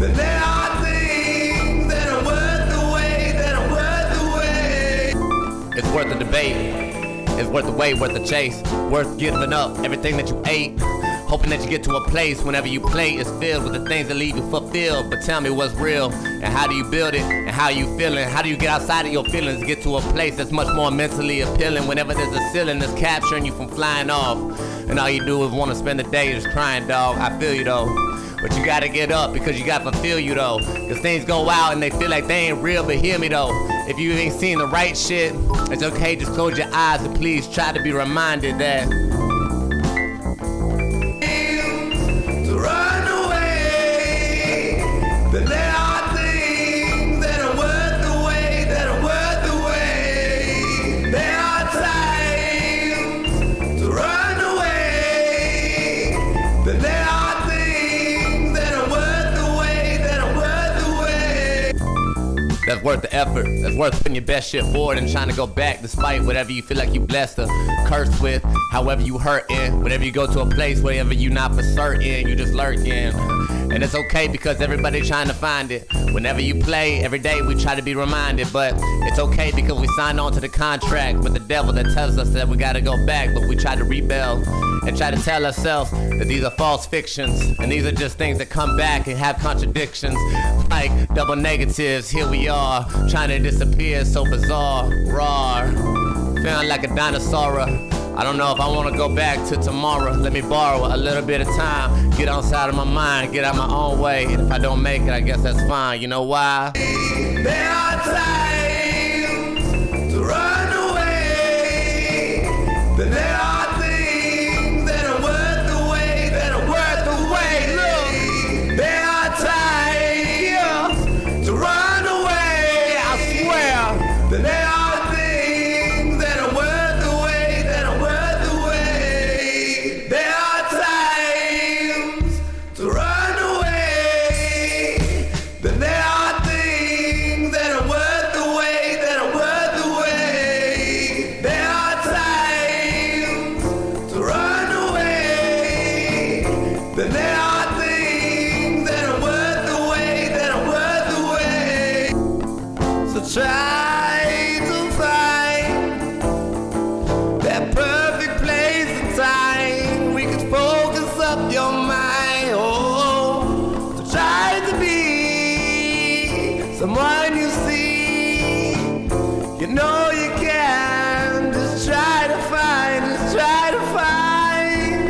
There are things that are worth the wait, that are worth the wait. It's worth the debate. It's worth the wait, worth the chase. Worth giving up everything that you ate. Hoping that you get to a place whenever you play is filled with the things that leave you fulfilled. But tell me what's real and how do you build it and how you feeling? How do you get outside of your feelings, get to a place that's much more mentally appealing whenever there's a ceiling that's capturing you from flying off? And all you do is want to spend the day just crying, dog. I feel you though. But you gotta get up because you gotta fulfill you though. Cause things go out and they feel like they ain't real, but hear me though. If you ain't seen the right shit, it's okay, just close your eyes and please try to be reminded that to run away. There are things that are worth the wait, that are worth the wait. There are times to run away. There are things that are worth the wait, that are worth the wait. That's worth the effort. That's worth putting your best shit forward and trying to go back despite whatever you feel like you blessed or cursed with. However you hurting, whenever you go to a place, wherever you not for certain, you just lurking. And it's okay because everybody trying to find it. Whenever you play, every day we try to be reminded. But it's okay because we signed on to the contract with the devil that tells us that we gotta go back. But we try to rebel and try to tell ourselves that these are false fictions. And these are just things that come back and have contradictions. Like double negatives, here we are, trying to disappear, so bizarre, raw. Feeling like a dinosaur. I don't know if I want to go back to tomorrow. Let me borrow a little bit of time. Get outside of my mind, get out my own way. And if I don't make it, I guess that's fine. You know why? There are times to run away. There are things that are worth the wait, that are worth the wait. Look, there are times to run away. I swear that there are things that are worth the wait, that are worth the wait. There are times to run away. someone you see. You know you can. Just try to find. Just try to find.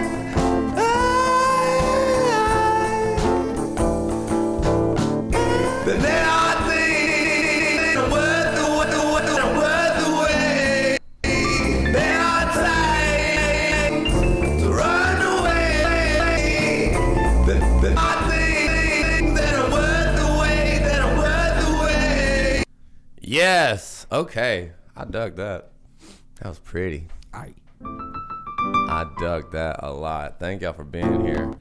But there are things worth the wait. There are times to run away. There are things that are worth the wait. That are worth the wait. Yes. Okay. I dug that. That was pretty. I dug that a lot. Thank y'all for being here.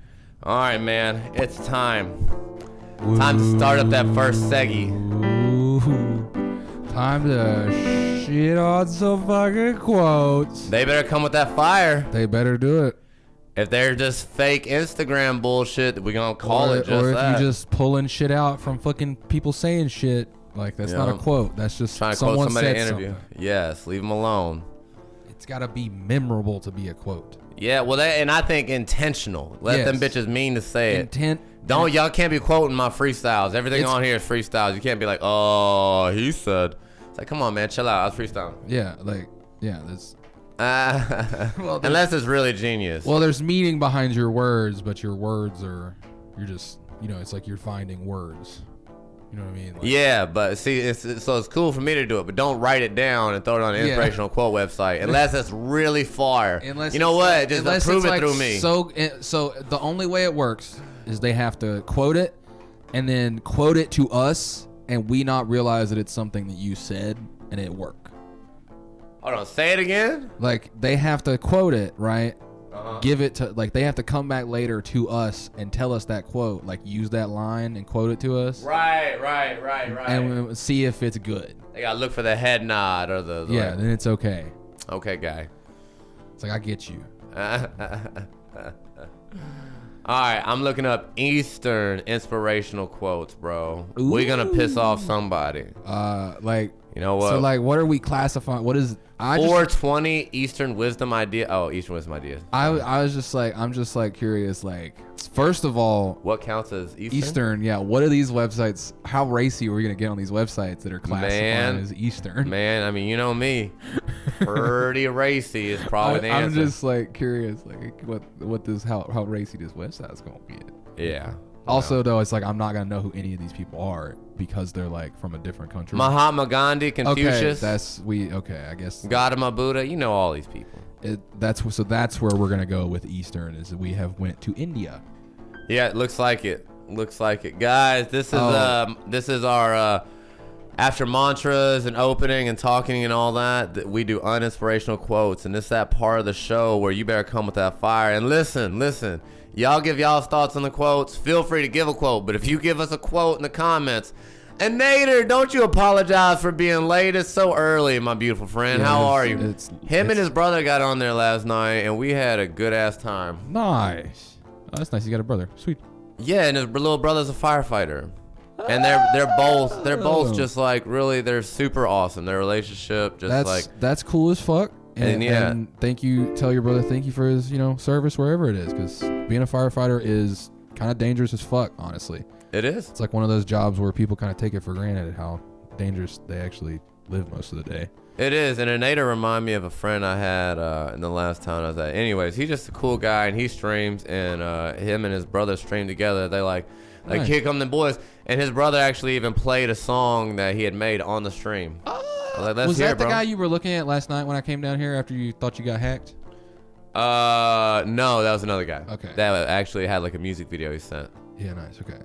All right, man. It's time. Time to start up that first seggy. Ooh. Time to shit on some fucking quotes. They better come with that fire. They better do it. If they're just fake Instagram bullshit, we're gonna call it just or if that. you just pulling shit out from fucking people saying shit, like that's not a quote. That's just trying to quote someone somebody in said an interview. something. Yes, leave them alone. It's gotta be memorable to be a quote. Yeah, well, and I think intentional. Let them bitches mean to say Intent. it. Y'all can't be quoting my freestyles. Everything on here is freestyles. You can't be like, oh, he said. It's like, come on, man, chill out. I was freestyling. Yeah, that's. Unless it's really genius. Well, there's meaning behind your words, but your words are, you're just, it's like you're finding words. You know what I mean? Like, yeah, but see, it's cool for me to do it, but don't write it down and throw it on an inspirational quote website unless it's really far. You know what? Just prove it through me. So the only way it works is they have to quote it and then quote it to us, and we not realize that it's something that you said and it work. Hold on, say it again. Like they have to quote it, right? Give it to, like, they have to come back later to us and tell us that quote, like use that line and quote it to us. Right. And we'll see if it's good. They gotta look for the head nod or the yeah, then it's okay. Okay, guy. It's like, I get you. All right, I'm looking up Eastern inspirational quotes, bro. Ooh. We're gonna piss off somebody. Like, you know what? So like, what are we classifying? What is 420 Eastern wisdom idea? Oh, Eastern wisdom ideas. I'm just like curious. Like, first of all, what counts as Eastern? Eastern, yeah. What are these websites? How racy are we gonna get on these websites that are classified as Eastern? Man, I mean, you know me. Pretty racy is probably the answer. I'm just like curious, like what this how racy this website's gonna be. Yeah. Also, though, it's like I'm not gonna know who any of these people are because they're like from a different country. Mahatma Gandhi, Confucius. Okay, I guess. Gautama Buddha, you know all these people. That's where we're gonna go with Eastern, is that we have went to India. Yeah, it looks like it. Guys, this is our after mantras and opening and talking and all that, we do uninspirational quotes, and it's that part of the show where you better come with that fire. And listen. Y'all give y'all's thoughts on the quotes. Feel free to give a quote, but if you give us a quote in the comments, and Nader, don't you apologize for being late. It's so early, my beautiful friend. Yeah, how are you? Him and his brother got on there last night, and we had a good ass time. Nice. Oh, that's nice. You got a brother. Sweet. Yeah, and his little brother's a firefighter. And they're both just like, really, they're super awesome. Their relationship that's cool as fuck. And tell your brother thank you for his service wherever it is, because being a firefighter is kind of dangerous as fuck, honestly. It is. It's like one of those jobs where people kind of take it for granted how dangerous they actually live most of the day. It is, and Anita remind me of a friend I had in the last town I was at. Anyways, he's just a cool guy, and he streams, and him and his brother stream together. They like nice. Here come the boys, and his brother actually even played a song that he had made on the stream. Was that the guy you were looking at last night when I came down here after you thought you got hacked? No, that was another guy. Okay. That actually had like a music video he sent. Yeah, nice. Okay.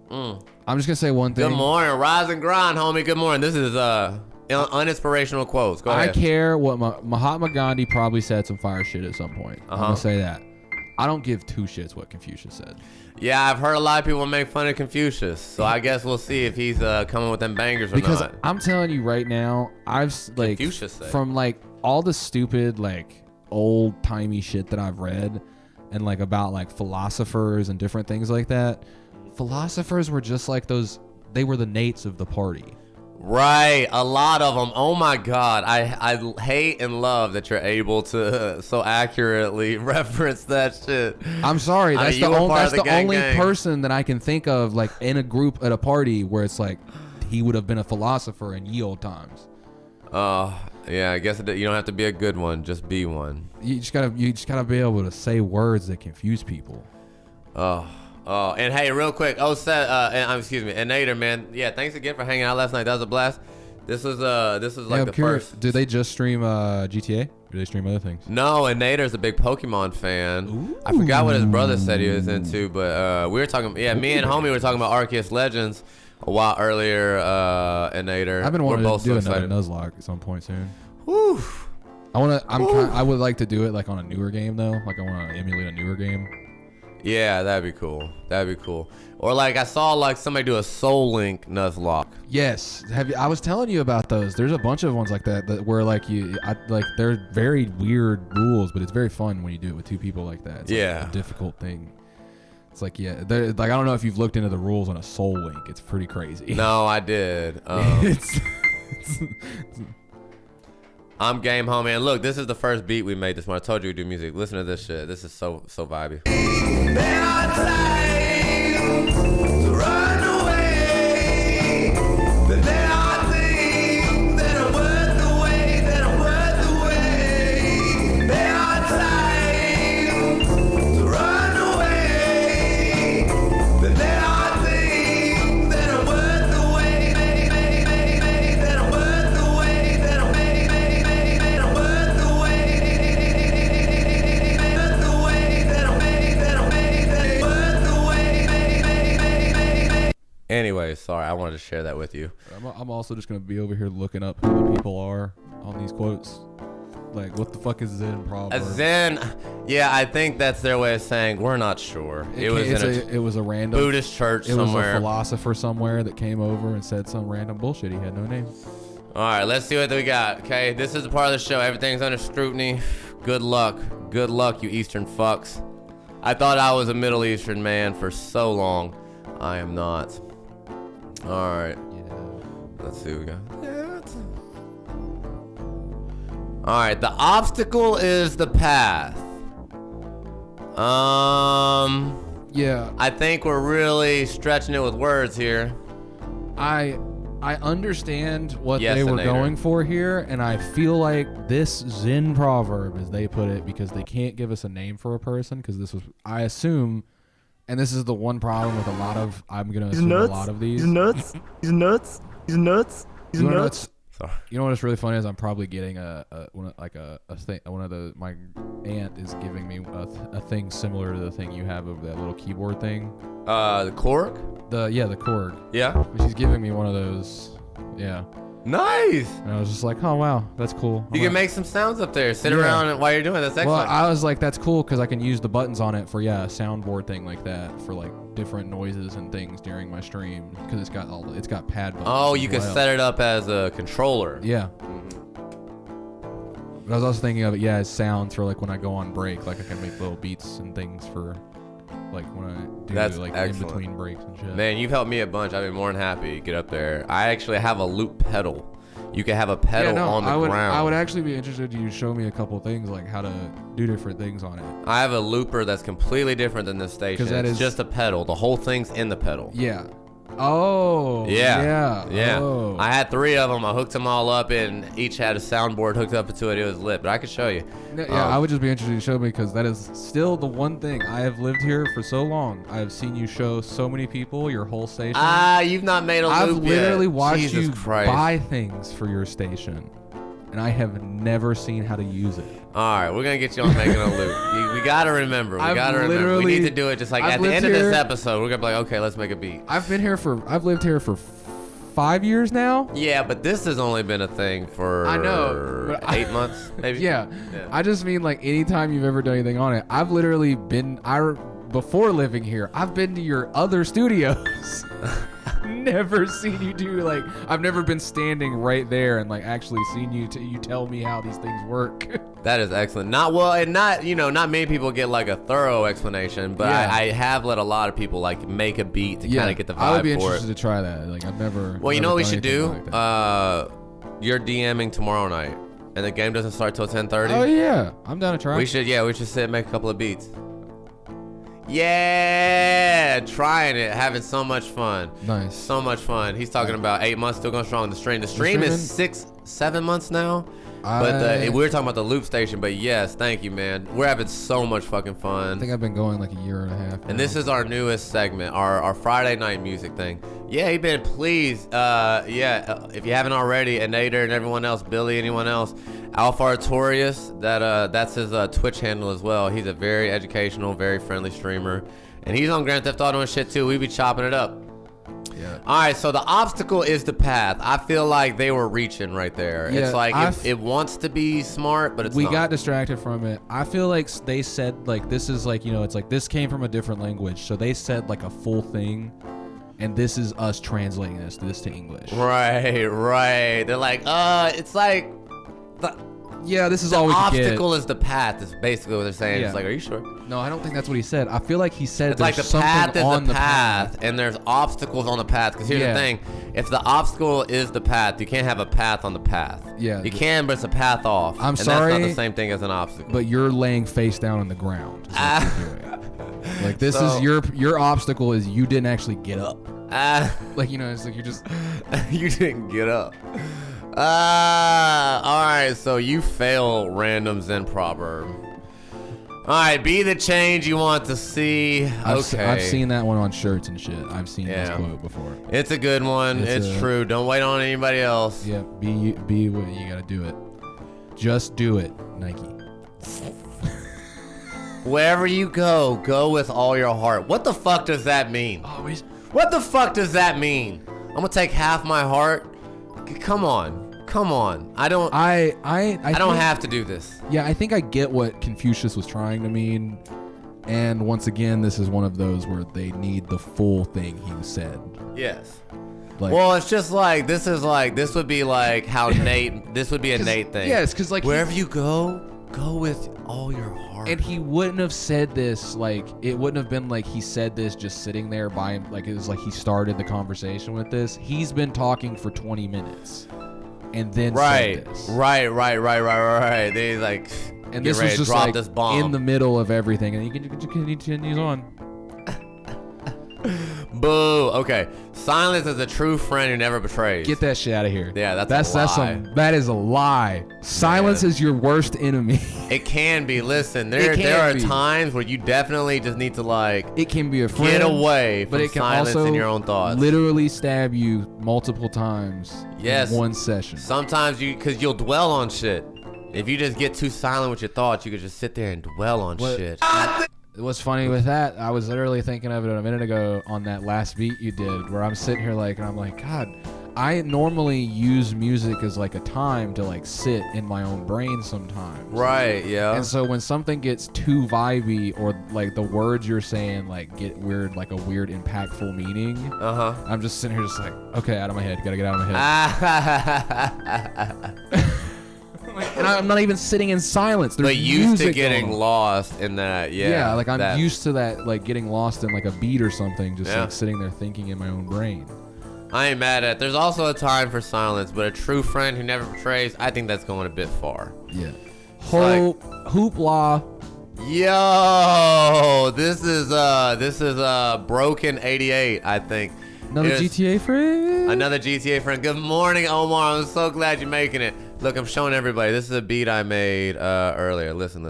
I'm just gonna say one thing. Good morning, rise and grind, homie. Good morning. This is uninspirational quotes. Go ahead. I care what Mahatma Gandhi probably said some fire shit at some point. I'm gonna say that. I don't give two shits what Confucius said. Yeah, I've heard a lot of people make fun of Confucius, so I guess we'll see if he's coming with them bangers or not. Because I'm telling you right now, I've like from like all the stupid like old timey shit that I've read, and like about like philosophers and different things like that. Philosophers were just like those. They were the Nates of the party. Right, a lot of them. Oh my God, I hate and love that you're able to so accurately reference that shit. I'm sorry, that's the only person that I can think of, like in a group at a party where it's like he would have been a philosopher in ye old times. Yeah, I guess you don't have to be a good one, just be one. You just gotta be able to say words that confuse people. And hey, real quick, excuse me, and Nader, man, yeah, thanks again for hanging out last night. That was a blast. This was like the first. Did they just stream GTA? Or do they stream other things? No, and Nader's a big Pokemon fan. Ooh. I forgot what his brother said he was into, but we were talking. Yeah, me and homie were talking about Arceus Legends a while earlier. And Nader, I've been wanting both to do so another Nuzlocke at some point soon. Whew. I would like to do it like on a newer game though. Like I want to emulate a newer game. Yeah, that'd be cool. Or like I saw like somebody do a Soul Link Nuzlocke. Yes. I was telling you about those. There's a bunch of ones like that where like they're very weird rules, but it's very fun when you do it with two people like that. It's like a difficult thing. It's like like I don't know if you've looked into the rules on a Soul Link. It's pretty crazy. No, I did. I'm game, homie. And look, this is the first beat we made this morning. I told you we do music. Listen to this shit. This is so vibey. There are times to run away, but there are things that are worth the wait, There are times to run away, but there are things that are worth the wait, that are worth the wait, that are worth the wait. Anyways, sorry, I wanted to share that with you. I'm also just gonna be over here looking up who the people are on these quotes. Like, what the fuck is Zen proverb? A Zen, yeah, I think that's their way of saying we're not sure. It was a random Buddhist church somewhere. It was a philosopher somewhere that came over and said some random bullshit. He had no name. All right, let's see what we got. Okay, this is the part of the show. Everything's under scrutiny. Good luck, you Eastern fucks. I thought I was a Middle Eastern man for so long. I am not. All right. Yeah. Let's see what we got. All right, the obstacle is the path. Yeah. I think we're really stretching it with words here. I understand what they were going for here, and I feel like this Zen proverb, as they put it, because they can't give us a name for a person, because this was, I assume, and this is the one problem with a lot of, I'm going to assume a lot of these. He's nuts. Sorry. You know what's really funny is I'm probably getting one of my aunt is giving me a thing similar to the thing you have over that little keyboard thing. The Korg? The Korg. Yeah. She's giving me one of those. Yeah. Nice. And I was just like, oh wow, that's cool. You can make some sounds up there. Sit around while you're doing it. That's excellent. Well, I was like, that's cool because I can use the buttons on it for a soundboard thing like that for like different noises and things during my stream because it's got pad buttons. Oh, you can set it up as a controller. Yeah. But I was also thinking of it, as sounds for like when I go on break, like I can make little beats and things for like when I do in between breaks and shit. Man, you've helped me a bunch. I've been more than happy to get up there. I actually have a loop pedal. You can have a pedal on the ground. I would actually be interested to you show me a couple things like how to do different things on it. I have a looper that's completely different than this station. It's just a pedal. The whole thing's in the pedal. Yeah. Oh. Yeah. Oh. I had 3 of them. I hooked them all up, and each had a soundboard hooked up to it. It was lit, but I could show you. Yeah, I would just be interested to show me because that is still the one thing. I have lived here for so long. I have seen you show so many people your whole station. You've not made a loop I've literally yet. watched Jesus you Christ. buy things for your station, and I have never seen how to use it. All right, we're gonna get you on making a loop. We gotta remember. We need to do it just like at the end of this episode. We're gonna be like, okay, let's make a beat. I've lived here for 5 years now. Yeah, but this has only been a thing for I know, 8 months, maybe. Yeah. I just mean like anytime you've ever done anything on it. I've literally been. Before living here, I've been to your other studios. Never seen you do I've never been standing right there and actually seen you tell me how these things work. That is excellent. Not many people get a thorough explanation, but I have let a lot of people make a beat to kind of get the vibe for it. I would be interested to try that. I've never. Well, you know what we should do? You're DMing tomorrow night, and the game doesn't start till 10:30. Oh yeah, I'm down to try. We should sit and make a couple of beats. Yeah, trying it, having so much fun. Nice. So much fun. He's talking about 8 months, still going strong. The stream is 6-7 months now. But we were talking about the loop station. But yes, thank you, man. We're having so much fucking fun. I think I've been going like a year and a half now. And this is our newest segment, our Friday night music thing. Yeah, hey Ben, please, if you haven't already, and Nader and everyone else, Billy, anyone else, Alpha Artorius, that's his Twitch handle as well. He's a very educational, very friendly streamer, and he's on Grand Theft Auto and shit too. We be chopping it up. Yeah. All right, so the obstacle is the path. I feel like they were reaching right there. Yeah, it's like it wants to be smart, but it's not. We got distracted from it. I feel like they said like this is like, it's like this came from a different language, so they said like a full thing. And this is us translating this to English. Right. They're like, it's like this is all we can get. The obstacle is the path. Is basically what they're saying. Yeah. It's like, are you sure? No, I don't think that's what he said. I feel like he said it's like the path is the path, and there's obstacles on the path. Because here's the thing: if the obstacle is the path, you can't have a path on the path. Yeah, you can, but it's a path off. I'm sorry, that's not the same thing as an obstacle. But you're laying face down on the ground. Is what you're doing. Like this is your obstacle is you didn't actually get up. Like it's like you're just you didn't get up. All right, so you fail random Zen proverb. All right, be the change you want to see. Okay, I've seen that one on shirts and shit. I've seen this quote before. It's a good one. It's true. Don't wait on anybody else. Yeah, be what you gotta do it. Just do it, Nike. Wherever you go with all your heart. What the fuck does that mean? What the fuck does that mean? I'm gonna take half my heart. Come on. I don't have to do this. Yeah, I think I get what Confucius was trying to mean. And once again, this is one of those where they need the full thing he said. Yes. Well, it's just like this would be like how this would be a Nate thing. Yes, because like wherever you go with all your heart. And he wouldn't have said this it wouldn't have been like he said this just sitting there by him. Like it was like he started the conversation with this. He's been talking for 20 minutes, and then said this. Right. Then he's like, and this was just drop like this bomb in the middle of everything, and he continues on. Boo. Okay. Silence is a true friend who never betrays. Get that shit out of here. Yeah, that's a lie. That is a lie. Silence is your worst enemy. It can be. Listen, there are times where you definitely just need to it can be a friend, get away from but it can silence also in your own thoughts. Literally stab you multiple times in one session. Sometimes because you'll dwell on shit. If you just get too silent with your thoughts, you could just sit there and dwell on shit. What's funny with that, I was literally thinking of it a minute ago on that last beat you did, where I'm sitting here and I'm like, God, I normally use music as like a time to sit in my own brain sometimes. Right, yeah. And so when something gets too vibey or the words you're saying get weird, like a weird impactful meaning, I'm just sitting here just okay, out of my head, gotta get out of my head. And I'm not even sitting in silence. There's used to getting lost in that, yeah. Yeah, I'm used to that, getting lost in a beat or something, just sitting there thinking in my own brain. I ain't mad at it. There's also a time for silence, but a true friend who never betrays, I think that's going a bit far. Yeah. Hoopla. Yo, this is Broken 88, I think. Another GTA friend. Good morning, Omar. I'm so glad you're making it. Look, I'm showing everybody. This is a beat I made earlier. Listen.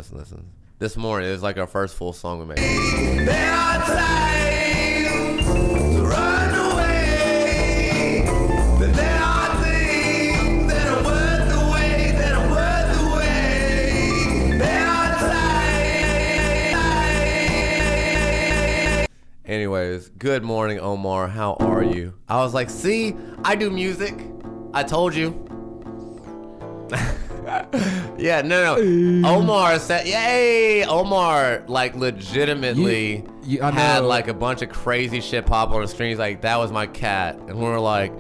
This morning, it was our first full song we made. There are times to run away, but there are things that are worth the wait, There are times. Anyways, good morning, Omar. How are you? I was like, see, I do music. I told you. Yeah, no. Omar said, yay! Omar, legitimately had, a bunch of crazy shit pop on the screen. He's like, that was my cat. And we were like,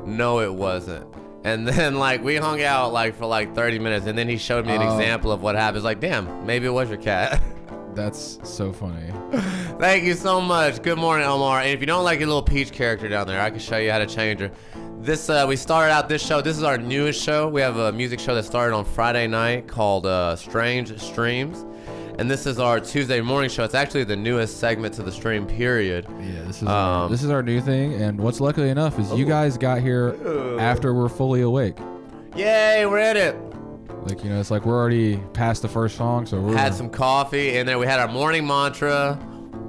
no, it wasn't. And then, we hung out, for 30 minutes. And then he showed me an example of what happens. Damn, maybe it was your cat. That's so funny. Thank you so much. Good morning, Omar. And if you don't like your little peach character down there, I can show you how to change her. We started out this show. This is our newest show. We have a music show that started on Friday night called Strange Streams. and this is our Tuesday morning show. It's actually the newest segment to the stream, period. Yeah, this is our new thing, and what's luckily enough is you guys got here after we're fully awake. Yay, we're in it. Like, it's like we're already past the first song, so we had some coffee, and then we had our morning mantra.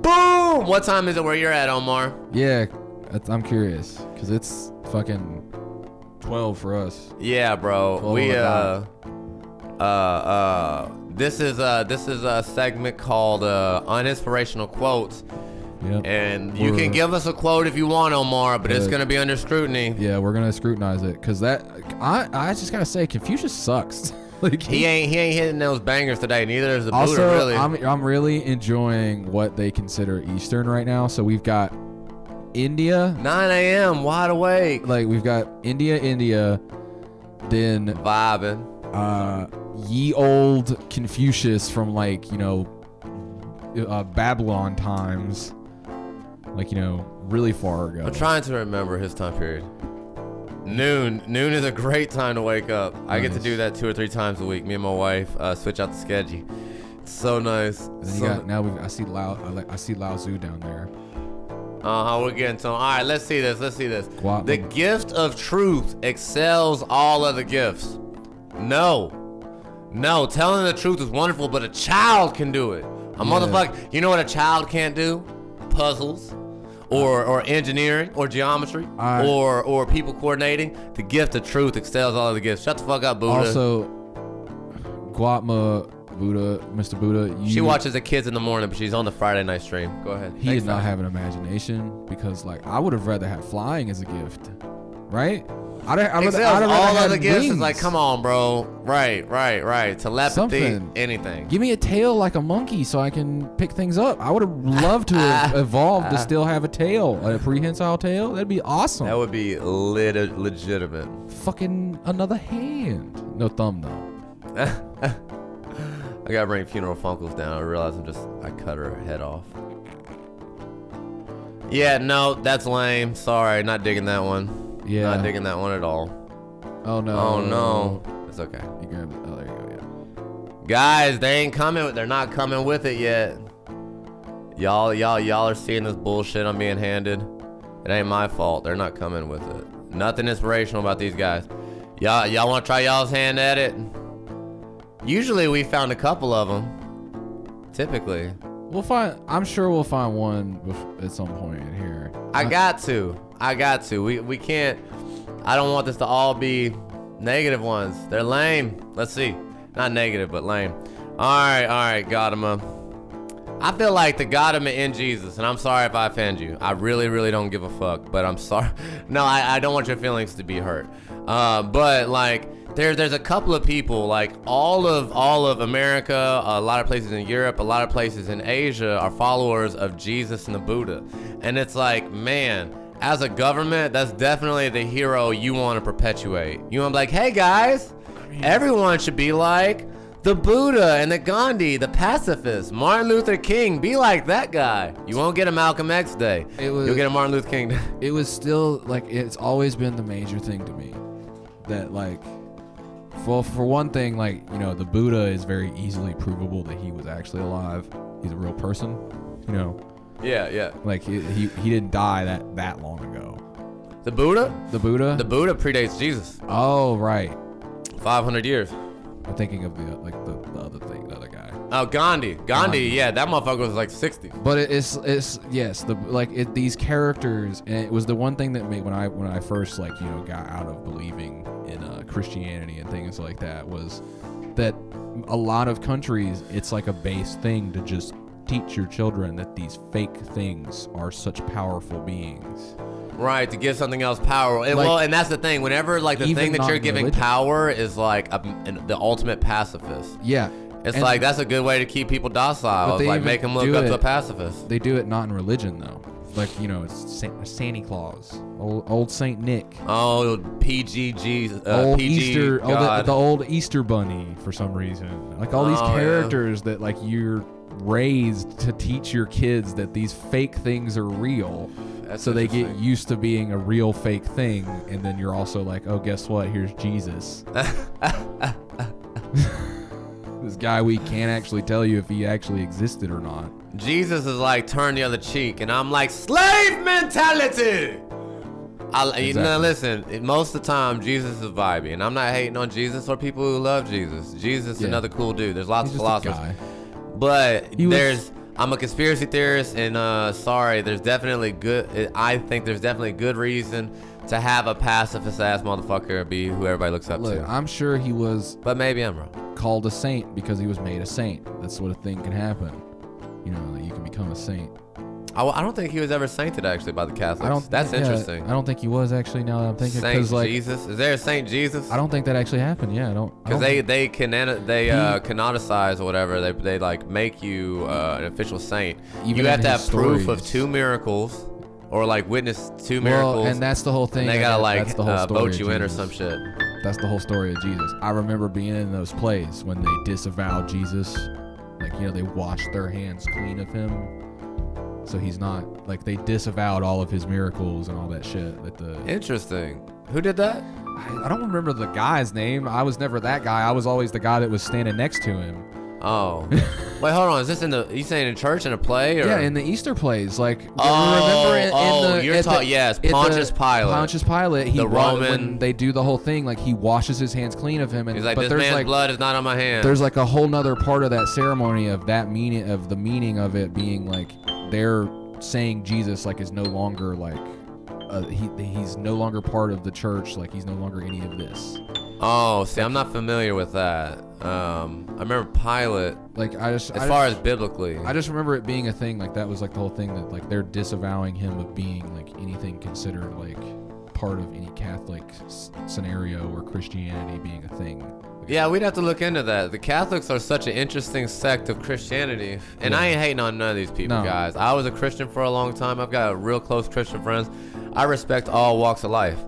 Boom! What time is it where you're at, Omar? Yeah, I'm curious, because it's fucking 12 for us. Yeah, bro. We this is a segment called Uninspirational Quotes. Yep. And you can give us a quote if you want, Omar, but it's gonna be under scrutiny. Yeah, we're gonna scrutinize it, cause I just gotta say, Confucius sucks. Like he ain't hitting those bangers today. Neither is the Buddha. Also, really. I'm really enjoying what they consider Eastern right now. So we've got India, 9 a.m. wide awake. Like we've got India, then vibing. Ye old Confucius from Babylon times. Really far ago. I'm trying to remember his time period. Noon is a great time to wake up. Nice. I get to do that 2 or 3 times a week. Me and my wife switch out the schedule. It's so nice. I see Lao Tzu down there. We're getting to him. All right, let's see this. The gift of truth excels all other gifts. No, telling the truth is wonderful, but a child can do it. Motherfucker, you know what a child can't do? Puzzles, or engineering, or geometry, or people coordinating. The gift of truth excels all other gifts. Shut the fuck up, Buddha. Also, Guatma Buddha, Mr. Buddha. She watches the kids in the morning, but she's on the Friday night stream. Go ahead. He did not have an imagination, because I would have rather had flying as a gift, right? I'd rather all other gifts wings. is like, come on, bro. Right. Telepathy, anything. Give me a tail like a monkey so I can pick things up. I would have loved to have evolved to still have a tail, a prehensile tail. That'd be awesome. That would be legitimate. Fucking another hand. No thumb, though. I gotta bring Funeral Funkles down. I realize I cut her head off. Yeah, no, that's lame. Sorry, not digging that one. Yeah. Not digging that one at all. Oh no. Oh no. It's okay. You grabbed it. Oh, there you go. Yeah. Guys, they ain't coming. They're not coming with it yet. Y'all are seeing this bullshit I'm being handed. It ain't my fault. They're not coming with it. Nothing inspirational about these guys. Y'all want to try y'all's hand at it? Usually we found a couple of them. Typically. I'm sure we'll find one at some point in here. I got to. We can't. I don't want this to all be negative ones. They're lame. Let's see. Not negative, but lame. All right, Gautama. I feel like the Gautama in Jesus, and I'm sorry if I offend you. I really, really don't give a fuck, but I'm sorry. No, I don't want your feelings to be hurt. But there's a couple of people, all of America, a lot of places in Europe, a lot of places in Asia are followers of Jesus and the Buddha. And it's like, man, as a government, that's definitely the hero you want to perpetuate. You want to be like, hey guys, everyone should be like the Buddha and the Gandhi, the pacifist, Martin Luther King. Be like that guy. You won't get a Malcolm X day. You'll get a Martin Luther King day. It was still it's always been the major thing to me that for one thing, the Buddha is very easily provable that he was actually alive. He's a real person, Yeah. He didn't die that long ago. The Buddha? The Buddha predates Jesus. Oh, right. 500 years. I'm thinking of the other thing, the other guy. Oh, Gandhi. Yeah, that motherfucker was 60. But it's yes, these characters, and it was the one thing that made when I first got out of believing in Christianity and things like that, was that a lot of countries, it's like a base thing to just teach your children that these fake things are such powerful beings. Right, to give something else power. And that's the thing. Whenever the thing that you're giving power is the ultimate pacifist. Yeah. It's that's a good way to keep people docile. Make them look up to a pacifist. They do it not in religion though. It's Santa Claus, old Saint Nick. Oh, PGG, old PG Easter, God. the old Easter Bunny for some reason. All these characters that you're raised to teach your kids that these fake things are real. So they get used to being a real fake thing, and then you're also oh, guess what? Here's Jesus. This guy, we can't actually tell you if he actually existed or not. Jesus is like, turn the other cheek, and I'm like, slave mentality. You know, listen, most of the time, Jesus is vibey, and I'm not hating on Jesus or people who love Jesus. Jesus is another cool dude. There's lots of philosophers. But I'm a conspiracy theorist, and there's definitely I think there's definitely good reason to have a pacifist-ass motherfucker be who everybody looks up to. I'm sure he was... But maybe I'm wrong. ...called a saint because he was made a saint. That's what a thing can happen. You know, that you can become a saint. I don't think he was ever sainted, actually, by the Catholics. That's interesting. I don't think he was, actually, now that I'm thinking. Saint Jesus? Is there a Saint Jesus? I don't think that actually happened, yeah. Because they canonicize or whatever. They like, make you an official saint. You have to have proof of 2 miracles. Or like witness 2 miracles. Well, and that's the whole thing. And they gotta like vote you in or some shit. That's the whole story of Jesus. I remember being in those plays when they disavowed Jesus. Like, you know, they washed their hands clean of him. So he's not, like, they disavowed all of his miracles and all that shit. Interesting. Who did that? I don't remember the guy's name. I was never that guy. I was always the guy that was standing next to him. Oh. Wait, hold on. Is this you saying in church, in a play? Or? Yeah, in the Easter plays. Like, yes, Pontius Pilate. Pontius Pilate, the Roman. When they do the whole thing, like, he washes his hands clean of him. And, he's like, this man's blood is not on my hands. There's like a whole nother part of that ceremony of that meaning, of the meaning of it being like, they're saying Jesus, like, is no longer, like, he's no longer part of the church. Like, he's no longer any of this. Oh, see, I'm not familiar with that. I remember Pilate. Like, as far as biblically, I just remember it being a thing. Like, that was like the whole thing, that like they're disavowing him of being like anything considered like part of any Catholic scenario or Christianity being a thing. Yeah, we'd have to look into that. The Catholics are such an interesting sect of Christianity, and I ain't hating on none of these people, guys. I was a Christian for a long time. I've got real close Christian friends. I respect all walks of life.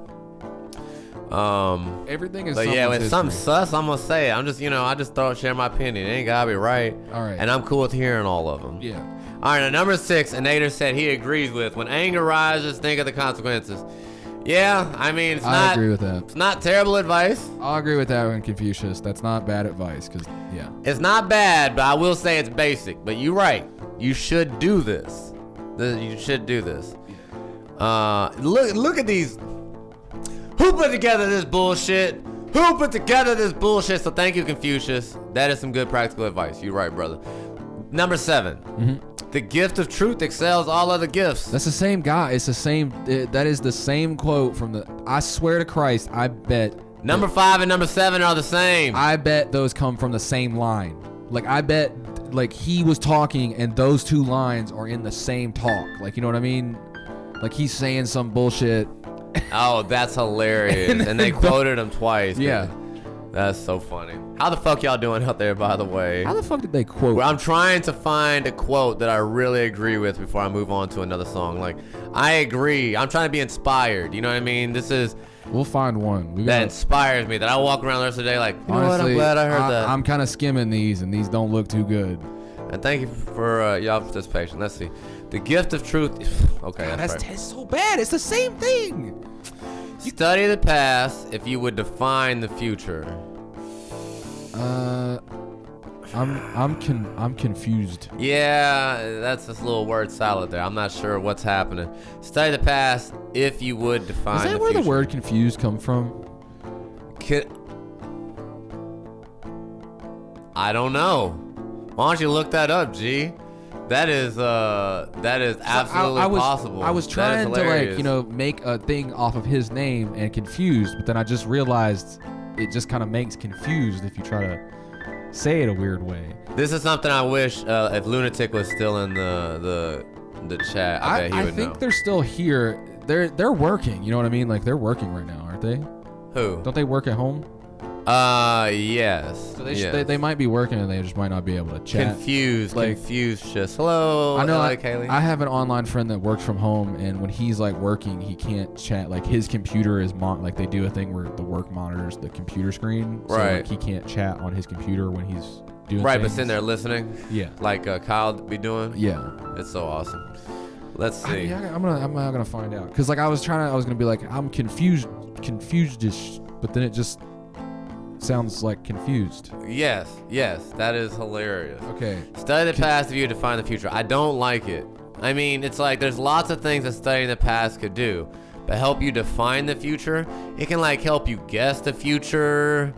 Everything is. But yeah, when something sus, I'm gonna say it. I'm just, I just share my opinion. It ain't gotta be right. All right. And I'm cool with hearing all of them. Yeah. All right. Now, number 6, a Nader said he agrees with, when anger rises, think of the consequences. Yeah, I mean, I agree with that. It's not terrible advice. I'll agree with that one, Confucius. That's not bad advice, because yeah. It's not bad, but I will say it's basic. But you're right. You should do this. You should do this. Look at these. Who put together this bullshit? Who put together this bullshit? So thank you, Confucius. That is some good practical advice. You're right, brother. Number 7. Mm-hmm. The gift of truth excels all other gifts. That's the same guy. It's the same. That is the same quote from the. I swear to Christ, I bet. Number 5 and number 7 are the same. I bet those come from the same line. Like, I bet, like, he was talking and those 2 lines are in the same talk. Like, you know what I mean? Like, he's saying some bullshit. Oh, that's hilarious. And they quoted him twice. Yeah. That's so funny. How the fuck y'all doing out there, by the way? How the fuck did they quote? Well, I'm trying to find a quote that I really agree with before I move on to another song. Like, I agree. I'm trying to be inspired. You know what I mean? We'll find one. That inspires me. That I walk around the rest of the day like, you know what? I'm glad I heard that. I'm kind of skimming these, and these don't look too good. And thank you for y'all participation. Let's see. The gift of truth. Okay, God, that's so bad. It's the same thing. Study the past if you would define the future. I'm confused. Yeah, that's this little word salad there. I'm not sure what's happening. Study the past if you would define the future. Is that where the word confused come from? I don't know. Why don't you look that up, G? That is absolutely possible. I was trying to make a thing off of his name and confused, but then I just realized it just kind of makes confused if you try to say it a weird way. This is something I wish if Lunatic was still in the chat. I think they're still here. They're working. You know what I mean? Like, they're working right now, aren't they? Who? Don't they work at home? Yes. So they might be working and they just might not be able to chat. Confused just. Hello. I know. Kaylee. I have an online friend that works from home, and when he's like working, he can't chat. Like, his computer is like, they do a thing where the work monitors the computer screen. So, right. Like, he can't chat on his computer when he's doing. Right, things. but sitting there listening. Yeah. Like Kyle be doing. Yeah. It's so awesome. Let's see. I'm gonna find out, because like I was gonna be like, I'm confused-ish, but then it just sounds like confused. Yes, that is hilarious. Okay. Study the past if you define the future. I don't like it. I mean, it's like there's lots of things that studying the past could do, but help you define the future. It can like help you guess the future,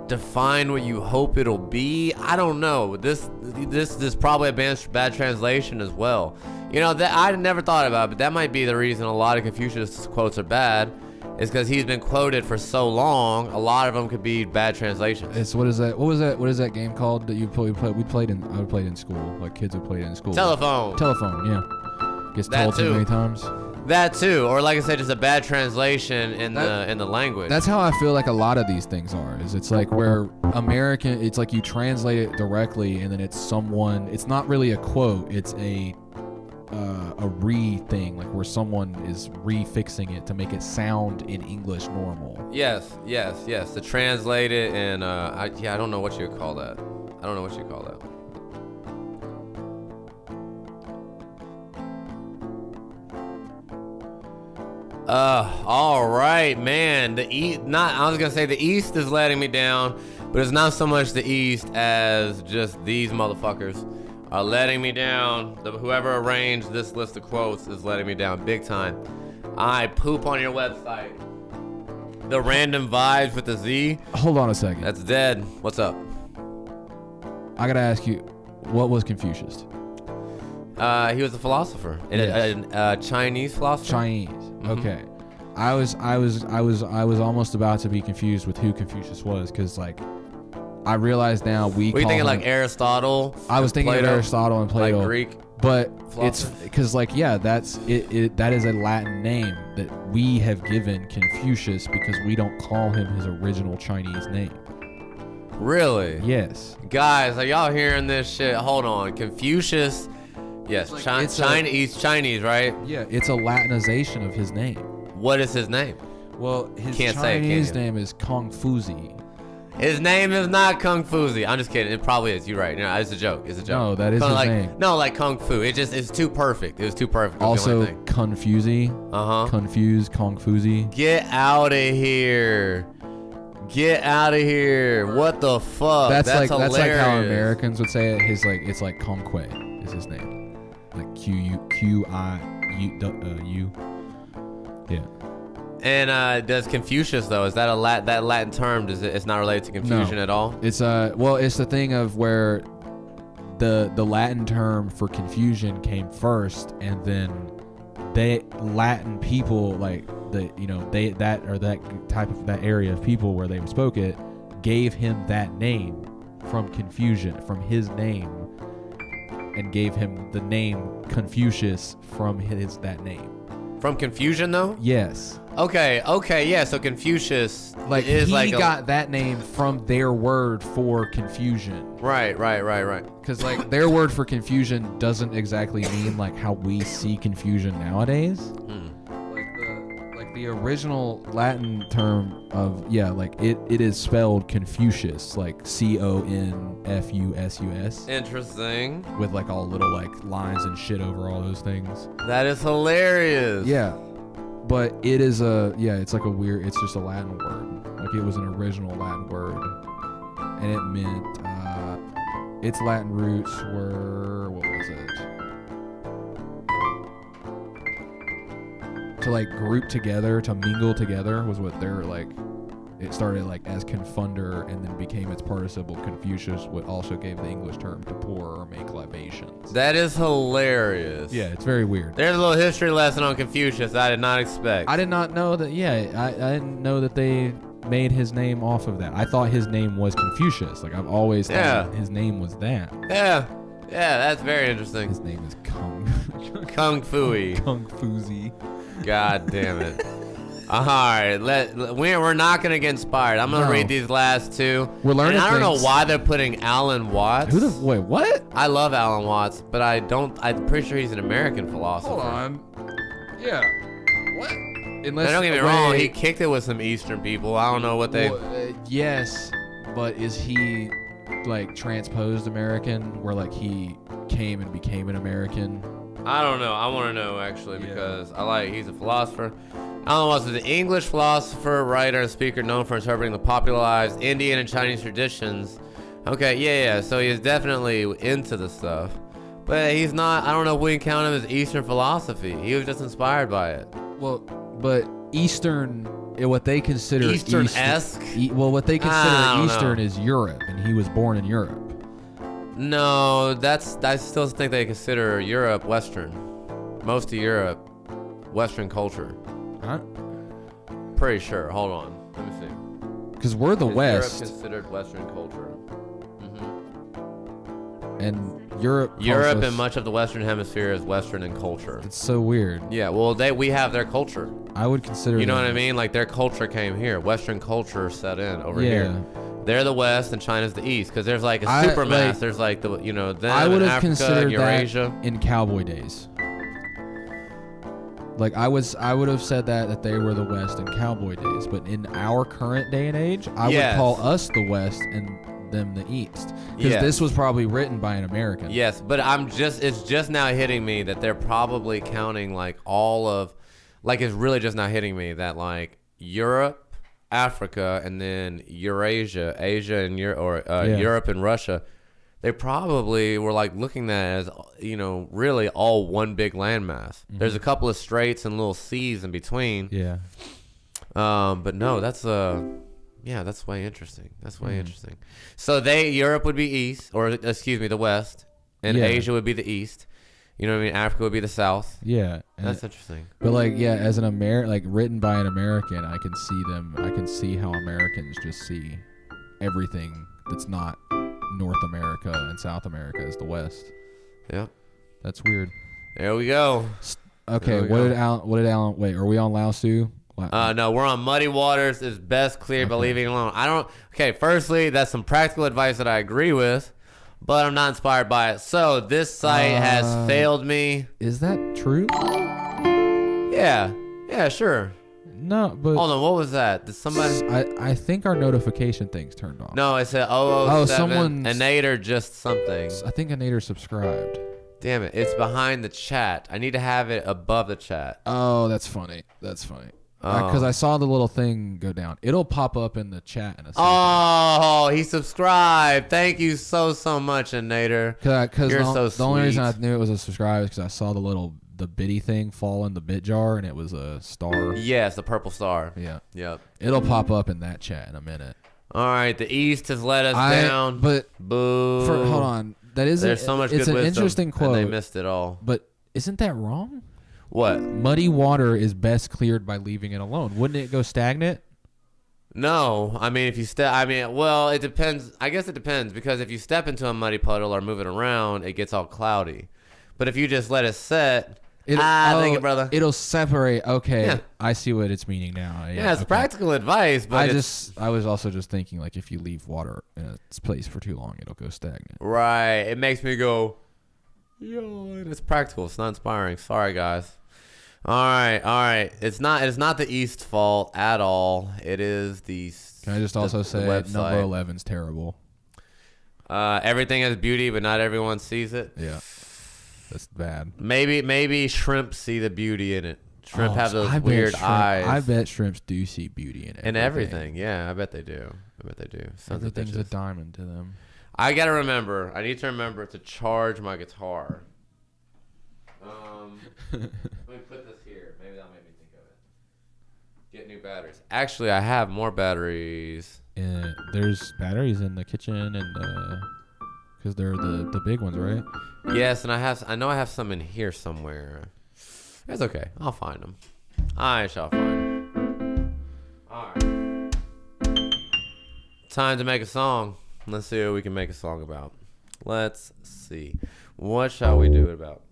define what you hope it'll be. I don't know. This is probably a bad translation as well. You know, that I never thought about it, but that might be the reason a lot of Confucius quotes are bad, is because he's been quoted for so long. A lot of them could be bad translations. It's what is that? What is that game called that you played? I would play it in school. Like kids would play it in school. Telephone. Yeah. Gets That told too. too many times. That too, or like I said, just a bad translation in the language. That's how I feel like a lot of these things are. Is it's like where American, it's like you translate it directly, and then it's someone. It's not really a quote. It's a thing, like where someone is refixing it to make it sound in English normal. Yes. To translate it, and I don't know what you call that. All right, man. I was gonna say the East is letting me down, but it's not so much the East as just these motherfuckers are letting me down. Whoever arranged this list of quotes is letting me down big time. I poop on your website. The Random Vibes with the Z. Hold on a second. That's dead. What's up? I gotta ask you, what was Confucius? He was a philosopher, a Chinese philosopher. Chinese. Mm-hmm. Okay. I was almost about to be confused with who Confucius was, because like I realize now Were you thinking like Aristotle? I was thinking Plato? of Aristotle and Plato, like Greek. But philosopher? it's because like that's it. That is a Latin name that we have given Confucius because we don't call him his original Chinese name. Really? Yes. Guys, are y'all hearing this shit? Hold on. Confucius. Yes, he's Chinese, right? Yeah, it's a Latinization of his name. What is his name? Well, his Can't say it, Chinese can you? name is Kung Fuzi. His name is not Kung Fuzi. I'm just kidding. It probably is. You're right. No, it's a joke. It's a joke. No, that is his name. No, like Kung Fu. It's too perfect. It was too perfect. Also, Confuzi. Confused, Kung Fuzi. Get out of here. Get out of here. What the fuck? That's hilarious. That's like how Americans would say it. It's like Conquet is his name. Like Q-I-U. Yeah. And does Confucius though? Is that that Latin term? It's not related to confusion at all? It's it's the thing of where the Latin term for confusion came first, and then Latin people like that area of people where they spoke it gave him that name from confusion, from his name, and gave him the name Confucius from that name. From confusion though? Yes. Okay, yeah. So Confucius is got that name from their word for confusion. Right. Because like their word for confusion doesn't exactly mean like how we see confusion nowadays. Like the original Latin term of it is spelled Confucius, like Confusus. Interesting. With like all little like lines and shit over all those things. That is hilarious. Yeah. But it is it's like it's just a Latin word. Like it was an original Latin word. And it meant, its Latin roots were, what was it? To like group together, to mingle together was what they're like. It started like as confunder and then became its participle Confucius, what also gave the English term to pour or make libations. That is hilarious. Yeah, it's very weird. There's a little history lesson on Confucius I did not expect. I did not know that, I didn't know that they made his name off of that. I thought his name was Confucius. Like I've always thought his name was that. Yeah, that's very interesting. His name is Kung Fui. Kung Fuzi. God damn it. All right, we're not gonna get inspired. I'm gonna read these last two. We're learning. And I don't know why they're putting Alan Watts. Wait, what? I love Alan Watts, but I'm pretty sure he's an American philosopher. Hold on. Yeah. What? Unless, don't get me wrong, he kicked it with some Eastern people. I don't know what they. Yes, but is he like transposed American, where like he came and became an American? I don't know. I want to know actually because he's a philosopher. Alan Watts is an English philosopher, writer, and speaker known for interpreting the popularized Indian and Chinese traditions. Okay, yeah. So he's definitely into the stuff. But he's not, I don't know if we can count him as Eastern philosophy. He was just inspired by it. Well, but Eastern, what they consider Eastern-esque? What they consider Eastern know. is Europe, and he was born in Europe. No, I still think they consider Europe Western. Most of Europe, Western culture. Huh? Pretty sure. Hold on. Let me see. Because we're the Is West. Europe considered Western culture? And Europe And much of the Western Hemisphere is Western in culture. It's so weird. Yeah, well, we have their culture. I would consider. You know what I mean? Like their culture came here. Western culture set in over Yeah. here. They're the West and China's the East because there's like a supermass. There's like them I would and have Africa considered and Eurasia. that in cowboy days. Like I would have said that they were the West in cowboy days, but in our current day and age, I would call us the West and them the East, because this was probably written by an American. Yes, but it's just now hitting me that they're probably counting like all of, like it's really just now hitting me that like Europe, Africa, and then Eurasia, Asia, and Europe and Russia. They probably were like looking at it as, really all one big landmass. Mm-hmm. There's a couple of straits and little seas in between. Yeah. But no, that's that's way interesting. That's way interesting. So Europe would be east, or excuse me, the west, and Asia would be the east. You know what I mean? Africa would be the south. Yeah. That's interesting. But as an written by an American, I can see how Americans just see everything that's not North America and South America as the West. Yep. That's weird. There we go. Okay, what did Alan wait, are we on Lao Tzu? No, we're on Muddy Waters is best cleared by leaving it alone. Firstly, that's some practical advice that I agree with, but I'm not inspired by it. So this site has failed me. Is that true? Yeah, sure. No, but hold on, what was that? Did somebody? I think our notification thing's turned off. No, it said 007. Someone. A Nader just something. I think a Nader subscribed. Damn it! It's behind the chat. I need to have it above the chat. Oh, that's funny. Because I saw the little thing go down. It'll pop up in the chat in a second. Oh, he subscribed. Thank you so much, Nader. Because you're so sweet. The only reason I knew it was a subscribe is because I saw the bitty thing fall in the bit jar, and it was a star. Yes, the purple star. Yeah. Yep. It'll pop up in that chat in a minute. All right, the East has let us down. But boo. Hold on. There's so much good wisdom. It's an interesting quote. And they missed it all. But isn't that wrong? What? Muddy water is best cleared by leaving it alone. Wouldn't it go stagnant? No. I mean, if you well, it depends. I guess it depends, because if you step into a muddy puddle or move it around, it gets all cloudy. But if you just let it set, thank you, brother. It'll separate. Okay. Yeah. I see what it's meaning now. Yeah, it's practical advice, but I was also just thinking, like, if you leave water in a place for too long, it'll go stagnant. Right. It makes me go, yo, it's practical. It's not inspiring. Sorry, guys. All right. It's not the East fault at all. It is the. Can I just also say number 11's terrible? Everything has beauty, but not everyone sees it. Yeah, that's bad. Maybe shrimp see the beauty in it. Shrimp have those weird eyes. I bet shrimps do see beauty in everything. In everything, yeah. I bet they do. Everything's a diamond to them. I need to remember to charge my guitar. Let me put this here. Maybe that'll make me think of it. Get new batteries. Actually, I have more batteries. There's batteries in the kitchen, and because they're the big ones, right? Yes, and I know I have some in here somewhere. It's okay. I'll find them. I shall find them. All right. Time to make a song. Let's see what we can make a song about. Let's see. What shall we do it about?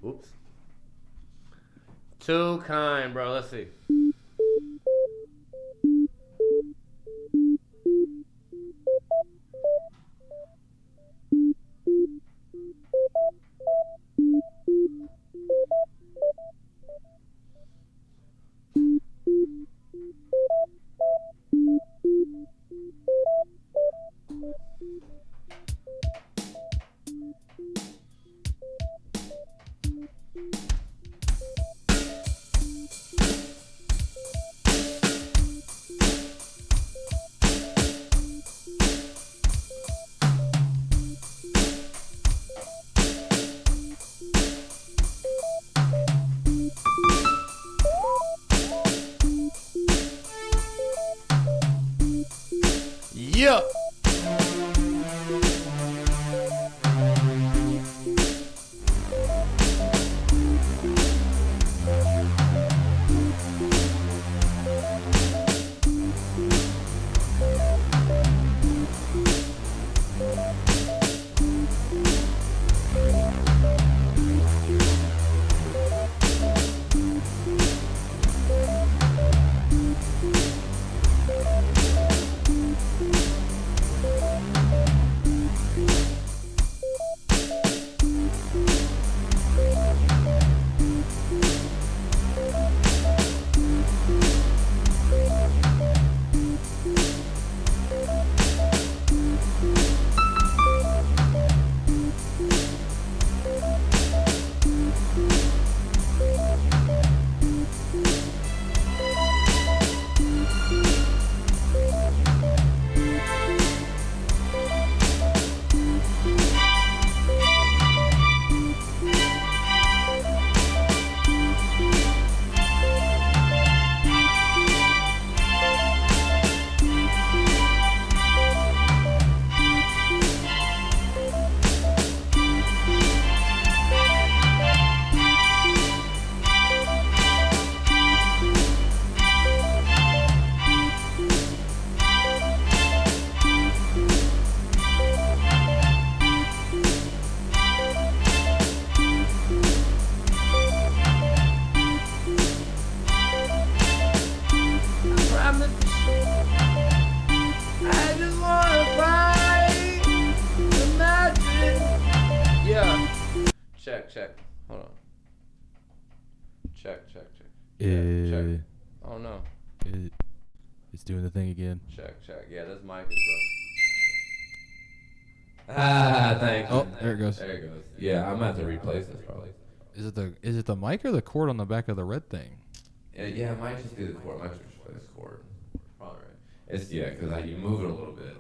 Oops. Too kind, bro. Let's see. Check. Check. I don't know. It's doing the thing again. Check. Yeah, this mic is rough. Thank you. Oh, there it goes. Yeah, I'm gonna have to replace this probably. Is it the mic or the cord on the back of the red thing? Yeah, it might just be the cord. Might just play this cord. Probably right. It's because you move it a little bit.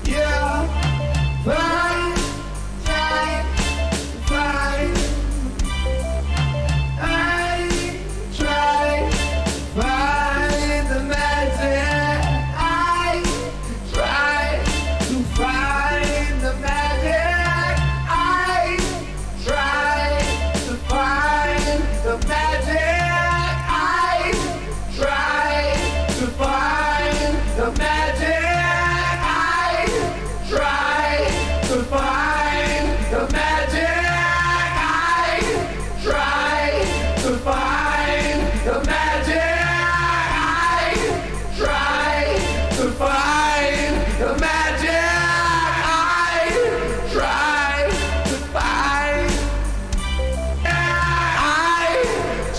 Yeah. Fine. I try find the magic. I try to find the magic. I try to find the magic. I try to find the magic. I try to find the magic. Try to find the magic. I try to find the magic. I try to find. I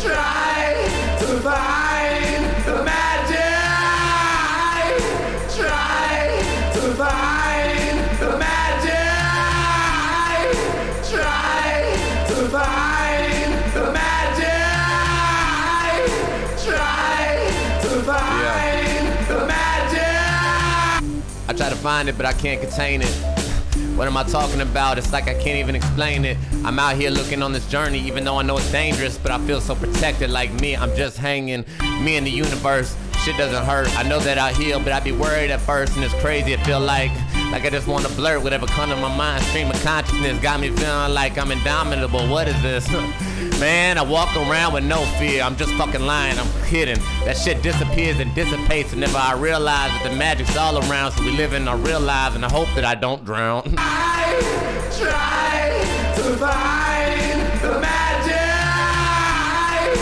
try to find the magic. I try to find the magic. I try to find the magic. Try to find the magic. I try to find it, but I can't contain it. What am I talking about? It's like I can't even explain it. I'm out here looking on this journey, even though I know it's dangerous, but I feel so protected. Like me, I'm just hanging. Me and the universe. Shit doesn't hurt. I know that I'll heal, but I'd be worried at first, and it's crazy. It feel like I just want to blurt whatever comes to my mind. Stream of consciousness got me feeling like I'm indomitable. What is this? Man, I walk around with no fear. I'm just fucking lying. I'm kidding. That shit disappears and dissipates whenever I realize that the magic's all around. So we live in our real lives, and I hope that I don't drown. I try to find the magic. I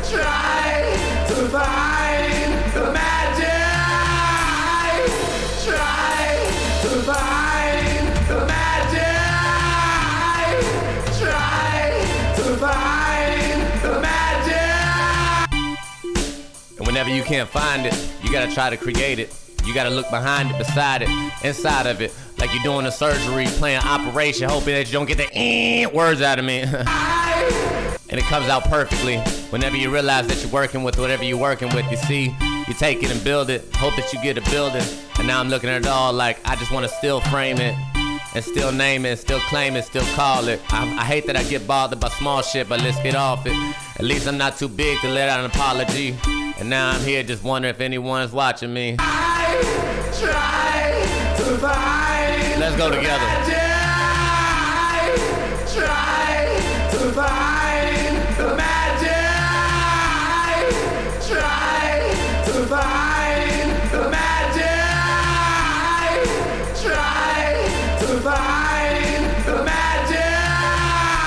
try to find the magic. I try to find the magic. I try to find the magic. And whenever you can't find it, you gotta try to create it. You gotta look behind it, beside it, inside of it. Like you're doing a surgery, playing operation, hoping that you don't get the words out of me. And it comes out perfectly. Whenever you realize that you're working with whatever you're working with, you see, you take it and build it. Hope that you get a building. And now I'm looking at it all like I just want to still frame it and still name it, still claim it, still call it. I hate that I get bothered by small shit, but let's get off it. At least I'm not too big to let out an apology. And now I'm here just wondering if anyone's watching me. I try to find. Let's go together. I try to find the magic. I try to find the magic. I try to find the magic.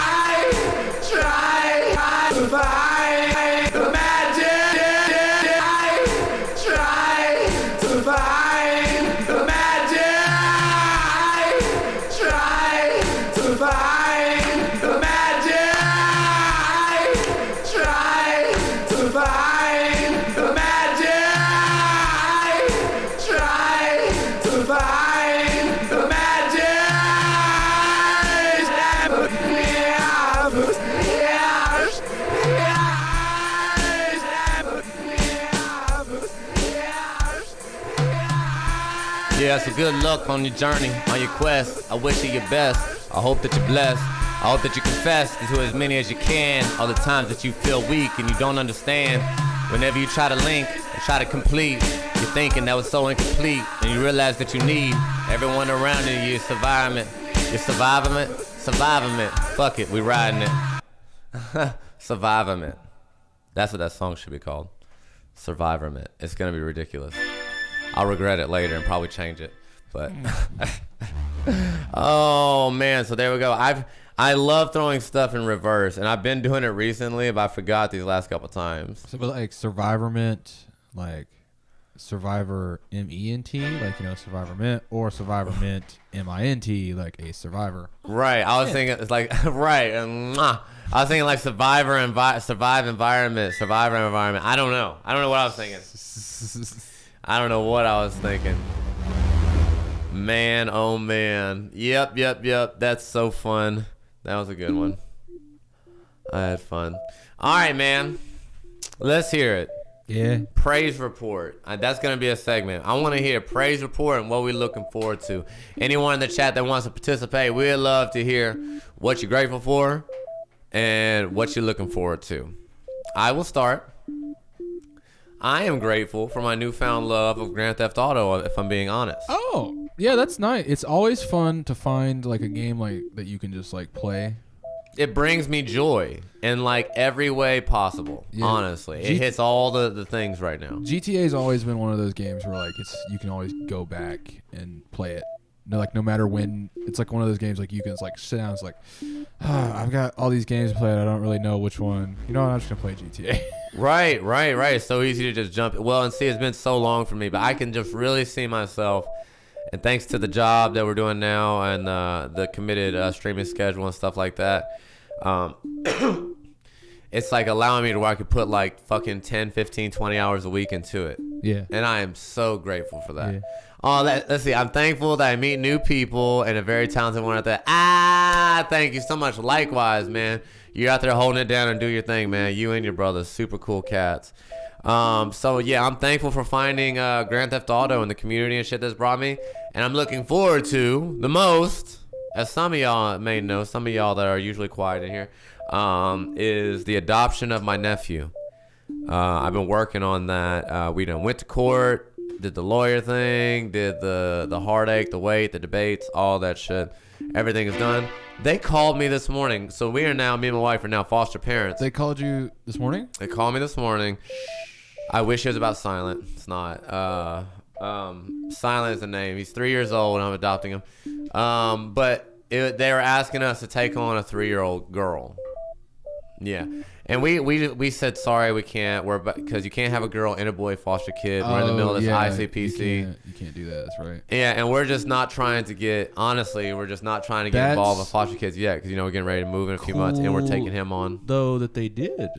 I try to find the magic. I try to find the magic. I try to find the magic. I try to find the magic. I try to find the magic. Yeah, so good luck on your journey, on your quest. I wish you your best. I hope that you're blessed. I hope that you confess to as many as you can. All the times that you feel weak and you don't understand. Whenever you try to link and try to complete, you're thinking that was so incomplete. And you realize that you need everyone around you. Your survivement. Your survivament? Survivament. Fuck it, we riding it. Survivament. That's what that song should be called. Survivament. It's gonna be ridiculous. I'll regret it later and probably change it. But oh man, so there we go. I love throwing stuff in reverse, and I've been doing it recently, but I forgot these last couple times. So, but like Survivorment, like Survivor MENT, like Survivor Mint, or Survivor Mint MINT, like a survivor. Right. I was thinking it's like right. I was thinking like survive environment. I don't know what I was thinking. I don't know what I was thinking. Man, oh man. Yep. That's so fun. That was a good one. I had fun. All right, man. Let's hear it. Yeah. Praise report. That's going to be a segment. I want to hear praise report and what we're looking forward to. Anyone in the chat that wants to participate, we'd love to hear what you're grateful for and what you're looking forward to. I will start. I am grateful for my newfound love of Grand Theft Auto, if I'm being honest. Oh, yeah, that's nice. It's always fun to find like a game like that you can just like play. It brings me joy in like every way possible. Yeah. Honestly, it hits all the things right now. GTA's always been one of those games where like you can always go back and play it. No matter when. It's like one of those games like you can like sit down. It's like, I've got all these games played. I don't really know which one. I'm just gonna play GTA. Right. It's so easy to just jump. Well, and see, it's been so long for me, but I can just really see myself. And thanks to the job that we're doing now and the committed streaming schedule and stuff like that, it's like allowing me to where I could put like fucking 10, 15, 20 hours a week into it. Yeah. And I am so grateful for that. Yeah. Let's see. I'm thankful that I meet new people and a very talented one at that. Thank you so much. Likewise, man. You're out there holding it down and do your thing, man. You and your brothers, super cool cats. So yeah, I'm thankful for finding Grand Theft Auto and the community and shit that's brought me. And I'm looking forward to the most, as some of y'all may know, some of y'all that are usually quiet in here, is the adoption of my nephew. I've been working on that. We done went to court, did the lawyer thing, did the heartache, the wait, the debates, all that shit. Everything is done. They called me this morning. So me and my wife are now foster parents. They called you this morning? They called me this morning. I wish it was about Silent. It's not. Silent is the name. He's 3 years old and I'm adopting him. But they were asking us to take on a 3-year-old girl. Yeah. And we said, sorry, we can't. Because you can't have a girl and a boy foster kid. We're in the middle of this ICPC. You can't do that. That's right. Yeah, and we're just not trying to get involved with foster kids yet. Because, we're getting ready to move in a few months and we're taking him on. Though that they did.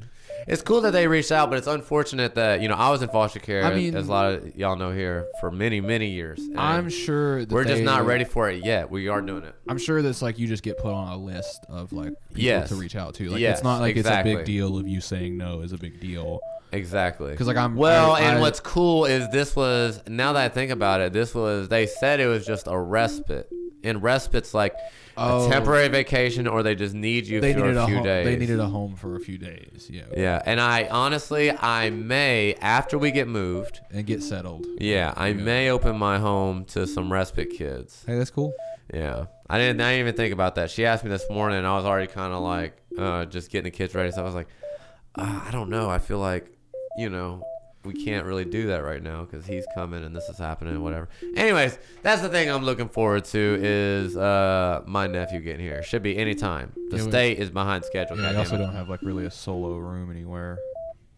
It's cool that they reached out, but it's unfortunate that, I was in foster care, as a lot of y'all know here, for many, many years. I'm sure that we're just not ready for it yet. We are doing it. I'm sure that's like you just get put on a list of like people to reach out to. Like yes, it's not like exactly. It's a big deal of you saying no is a big deal. Exactly. Because like what's cool is this was, now that I think about it, they said it was just a respite. And respite's like a temporary vacation, or they just need you for a few days. They needed a home for a few days. Yeah. Yeah. And I may, after we get moved and get settled. Yeah. I may open my home to some respite kids. Hey, that's cool. Yeah. I didn't even think about that. She asked me this morning and I was already kind of like, just getting the kids ready. So I was like, I don't know. I feel like, we can't really do that right now because he's coming and this is happening and whatever. Anyways, that's the thing I'm looking forward to is my nephew getting here. Should be anytime. The state is behind schedule. Yeah, we also don't have like really a solo room anywhere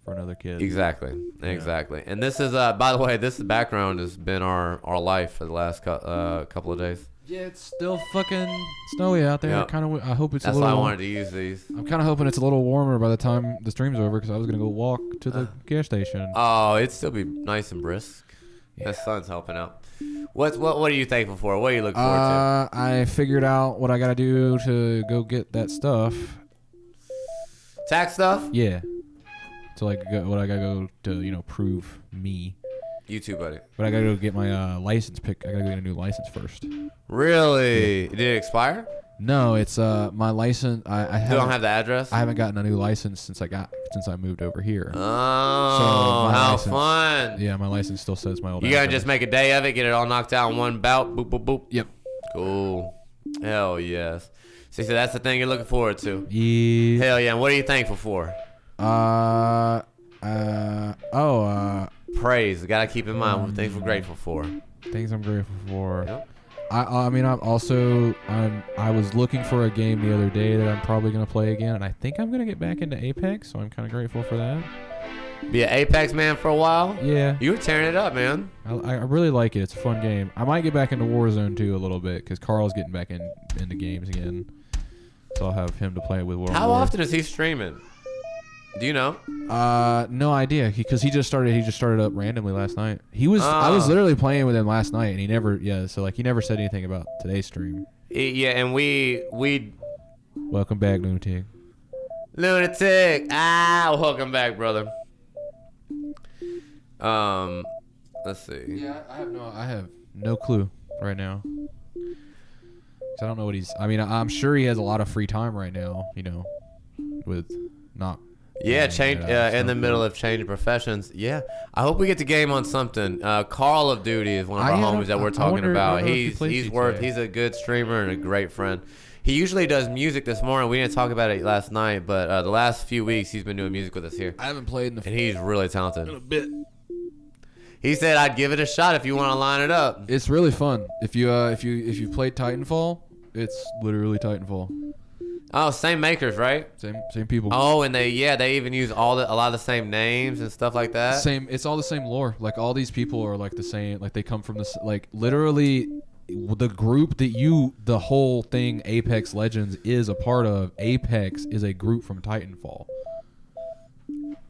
for another kid. Exactly. And this is, by the way, this background has been our life for the last couple of days. Yeah, it's still fucking snowy out there. Yep. I hope it's That's a little. That's why I wanted to use these. I'm kind of hoping it's a little warmer by the time the stream's over because I was gonna go walk to the gas station. Oh, it'd still be nice and brisk. Yeah. The sun's helping out. What are you thankful for? What are you looking forward to? I figured out what I gotta do to go get that stuff. Tax stuff? Yeah. So like what I gotta go to prove me. You too, buddy. But I gotta go get my license pick. I gotta go get a new license first. Really? Yeah. Did it expire? No, it's my license. I don't have the address. I haven't gotten a new license since I moved over here. Oh, so how fun! Yeah, my license still says my old. You gotta just make a day of it, get it all knocked out in one bout. Boop boop boop. Yep. Cool. Hell yes. So that's the thing you're looking forward to. Yeah. Hell yeah. And what are you thankful for? Praise. Gotta keep in mind what things we're grateful for. Things I'm grateful for. Yep. I mean, I was looking for a game the other day that I'm probably gonna play again, and I think I'm gonna get back into Apex, so I'm kind of grateful for that. Be an Apex man for a while. Yeah, You were tearing it up, man. I really like it. It's a fun game. I might get back into Warzone too a little bit because Carl's getting back into games again, so I'll have him to play with. How often is he streaming? Do you know? No idea. Because he just started up randomly last night. I was literally playing with him last night, and he never said anything about today's stream. Yeah, and we Welcome back, Lunatic. Welcome back, brother. Let's see. Yeah, I have no clue right now. 'Cause I don't know what I'm sure he has a lot of free time right now, with not. Yeah, in the middle of changing professions. Yeah, I hope we get to game on something. Call of Duty is one of our homies that we're talking about. He's a good streamer and a great friend. He usually does music this morning. We didn't talk about it last night, but the last few weeks he's been doing music with us here. I haven't played and he's really talented. In a bit. He said I'd give it a shot if you want to line it up. It's really fun. If you played Titanfall, it's literally Titanfall. Oh, same makers, right? Same people. Oh, and they even use a lot of the same names and stuff like that. It's all the same lore. Like all these people are like the same. Like they come from literally the group that the whole thing Apex Legends is a part of. Apex is a group from Titanfall.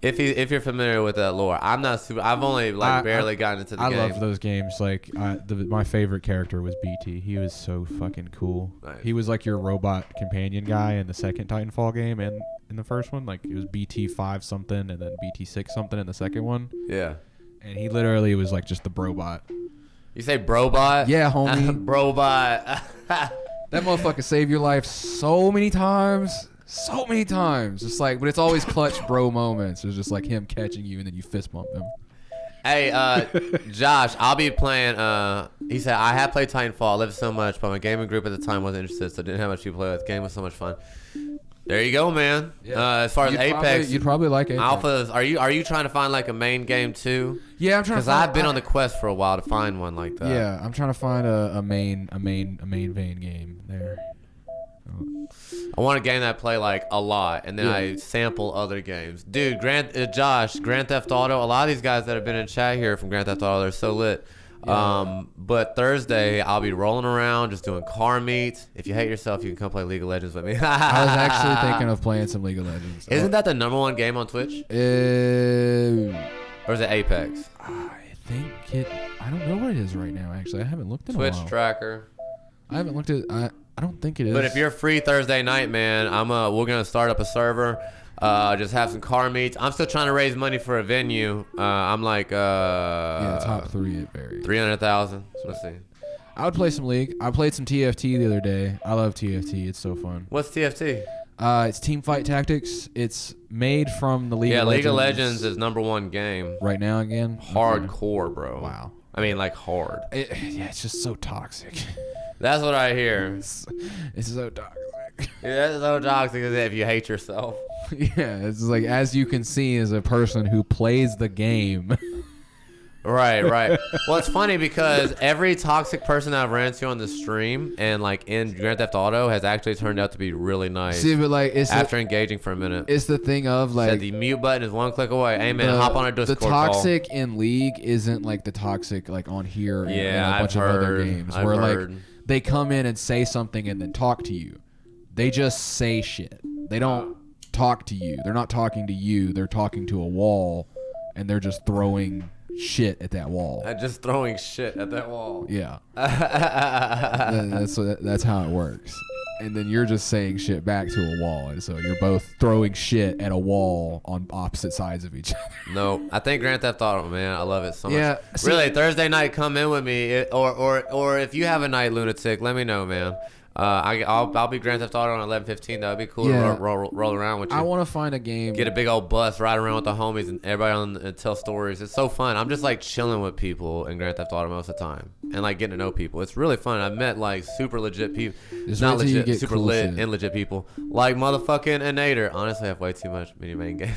If you're familiar with that lore, I'm not super. I've only barely gotten into the game. I love those games. Like my favorite character was BT. He was so fucking cool. Nice. He was like your robot companion guy in the second Titanfall game and in the first one. Like it was BT 5 something and then BT 6 something in the second one. Yeah. And he literally was like just the brobot. You say brobot? Yeah, homie. Brobot. That motherfucker saved your life so many times. So many times. Just like, but it's always clutch bro moments. It's just like him catching you and then you fist bump him. Hey, Josh, I'll be playing. He said, I have played Titanfall. I loved it so much, but my gaming group at the time wasn't interested, so I didn't have much people play with. The game was so much fun. There you go, man. Yeah. As far as Apex, you'd probably like Apex. Alphas. Are you trying to find like a main game too? Yeah, I'm trying to. Because I've been on the quest for a while to find one like that. Yeah, I'm trying to find a main vein game there. I want a game that I play like a lot, and then I sample other games. Dude, Josh, Grand Theft Auto. A lot of these guys that have been in chat here from Grand Theft Auto, they're so lit. Yeah. But Thursday I'll be rolling around just doing car meets. If you hate yourself, you can come play League of Legends with me. I was actually thinking of playing some League of Legends. Isn't that the #1 game on Twitch? Or is it Apex? I don't know what it is right now. Actually, I haven't looked at Twitch a while. tracker. I haven't looked at. I don't think it is. But if you're free Thursday night, man, we're gonna start up a server. Just have some car meets. I'm still trying to raise money for a venue. I'm like top 3 it varies. 300,000. Let's see. I would play some League. I played some TFT the other day. I love TFT. It's so fun. What's TFT? It's Team Fight Tactics. It's made from the League of Legends. Yeah, League of Legends is #1 game. Right now again? Hardcore, bro. Wow. I mean, like hard. It's just so toxic. That's what I hear. It's so toxic. Yeah, it's so toxic if you hate yourself. Yeah, it's like, as you can see, as a person who plays the game. Right. Well, it's funny because every toxic person I've ran into on the stream and like in Grand Theft Auto has actually turned out to be really nice. See, but like after engaging for a minute, it's the thing of like the mute button is 1 click away. Hey man, hop on a Discord call. The toxic in League isn't like the toxic like on here and a bunch of other games where like they come in and say something and then talk to you. They just say shit. They don't talk to you. They're not talking to you. They're talking to a wall, and they're just throwing shit at that wall. Just throwing shit at that wall. Yeah. That's how it works. And then you're just saying shit back to a wall, and so you're both throwing shit at a wall on opposite sides of each other. No, I think Grand Theft Auto, man, I love it so much. Yeah, really, Thursday night, come in with me, or if you have a night, Lunatic, let me know, man. I'll be Grand Theft Auto on 11:15. That would be cool to roll around with you. I want to find a game. Get a big old bus, ride around with the homies, and everybody tell stories. It's so fun. I'm just like chilling with people in Grand Theft Auto most of the time, and like getting to know people. It's really fun. I've met like super legit people, not legit, super lit and legit people, like motherfucking Nader. Honestly, I have way too much mini main game.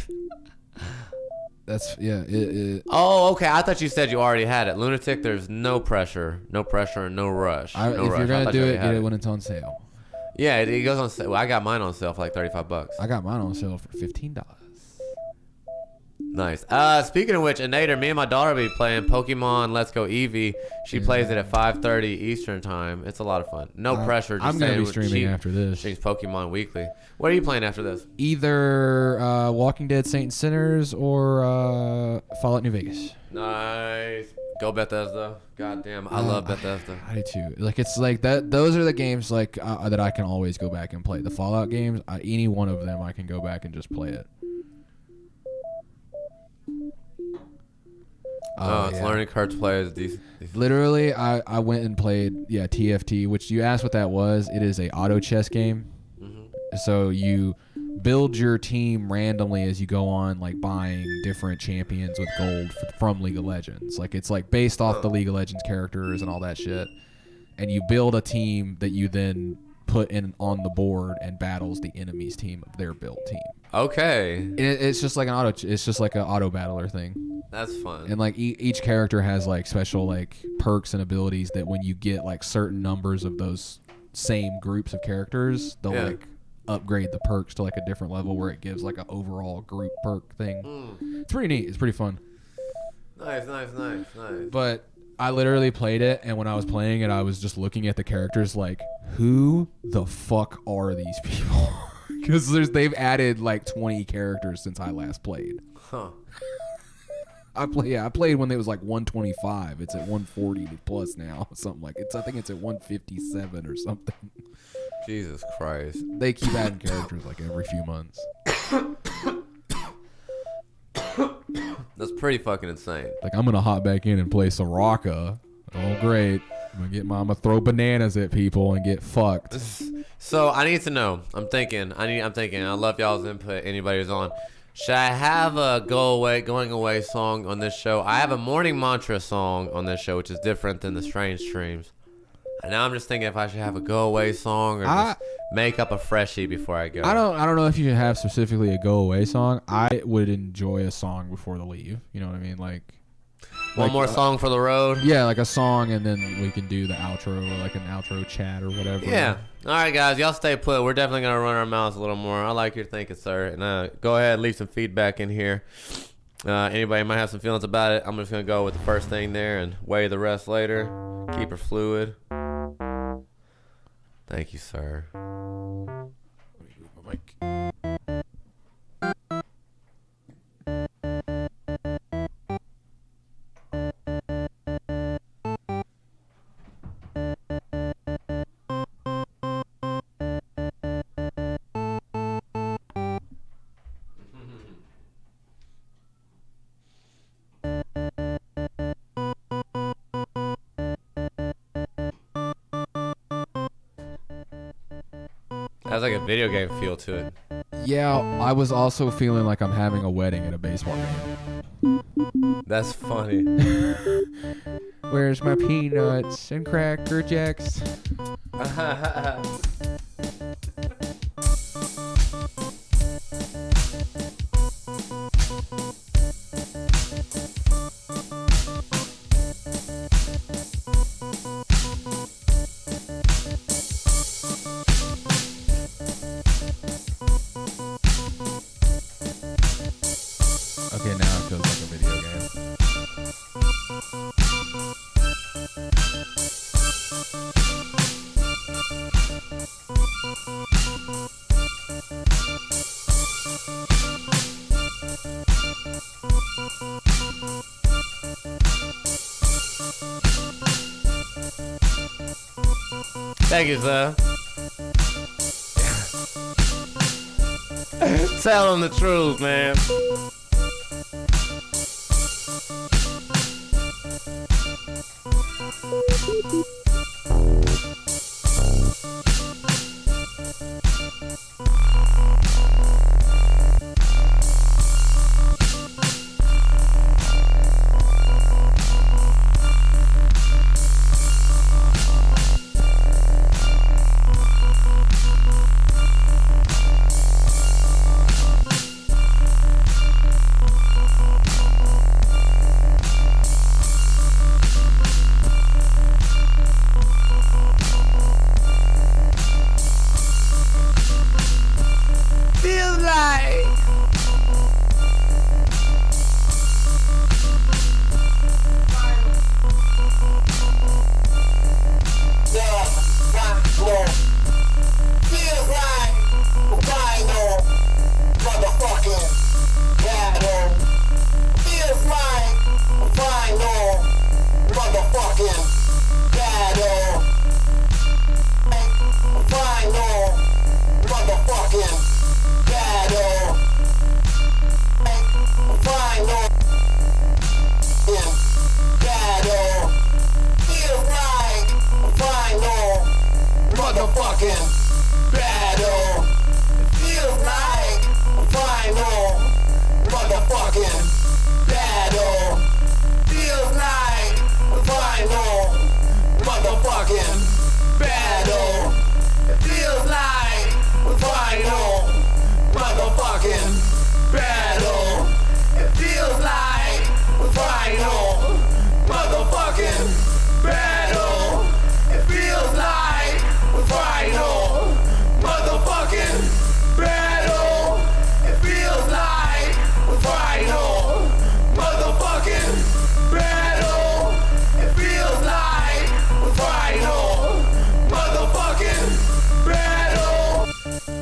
That's It, Oh, okay. I thought you said you already had it. Lunatic, there's no pressure, and no rush. if you're gonna do it, get it when it's on sale. Yeah, it goes on sale. Well, I got mine on sale for like $35. I got mine on sale for $15. Nice. Speaking of which, Anator, me and my daughter will be playing Pokemon Let's Go Eevee. She plays it at 5:30 Eastern time. It's a lot of fun. No pressure. Just I'm gonna be streaming after this. Streams Pokemon weekly. What are you playing after this? Either Walking Dead: Saints and Sinners or Fallout New Vegas. Nice. Go Bethesda. Goddamn, I love Bethesda. I do too. Like it's like that. Those are the games like that I can always go back and play. The Fallout games, any one of them, I can go back and just play it. It's learning curve to play is decent. Literally, I went and played TFT, which you asked what that was. It is a auto chess game. Mm-hmm. So you build your team randomly as you go on, like buying different champions with gold from League of Legends. Like it's like based off the League of Legends characters and all that shit. And you build a team that you then put in on the board and battles the enemy's team of their built team. Okay. And it's just like an auto battler thing. That's fun. And like each character has like special like perks and abilities that when you get like certain numbers of those same groups of characters, they'll like upgrade the perks to like a different level where it gives like an overall group perk thing. It's pretty neat. It's pretty fun. Nice. But I literally played it, and when I was playing it, I was just looking at the characters like, who the fuck are these people? Because they've added like 20 characters since I last played. Huh. I played when it was like 125. It's at 140 plus now. Something like I think it's at 157 or something. Jesus Christ. They keep adding characters like every few months. That's pretty fucking insane. Like I'm gonna hop back in and play Soraka. Oh great. I'm gonna throw bananas at people and get fucked. So I need to know. I'm thinking. I love y'all's input. Anybody who's on. Should I have a going away song on this show? I have a morning mantra song on this show, which is different than the strange streams. And now I'm just thinking if I should have a go away song or just make up a freshie before I go. I don't know if you should have specifically a go away song. I would enjoy a song before the leave. You know what I mean? Like one more song for the road? Yeah, like a song, and then we can do the outro, or like an outro chat or whatever. Yeah. All right, guys, y'all stay put. We're definitely going to run our mouths a little more. I like your thinking, sir. And go ahead, leave some feedback in here. Anybody might have some feelings about it. I'm just going to go with the first thing there and weigh the rest later. Keep her fluid. Thank you, sir. Has like a video game feel to it. Yeah, I was also feeling like I'm having a wedding at a baseball game. That's funny. Where's my peanuts and Cracker Jacks? Okay, now it feels like a video game. Thank you, sir. Tell them the truth, man. like. Feels like final motherfucking battle. Feels like final motherfucking battle. Final motherfucking battle. Final battle. Feels like final motherfucking battle. Feels like final motherfucking battle. Feels like final motherfucking battle. It feels like final motherfucking battle. It feels like final motherfucking battle. It feels like final motherfucking battle. It feels like final motherfucking battle. It feels like final motherfucking battle.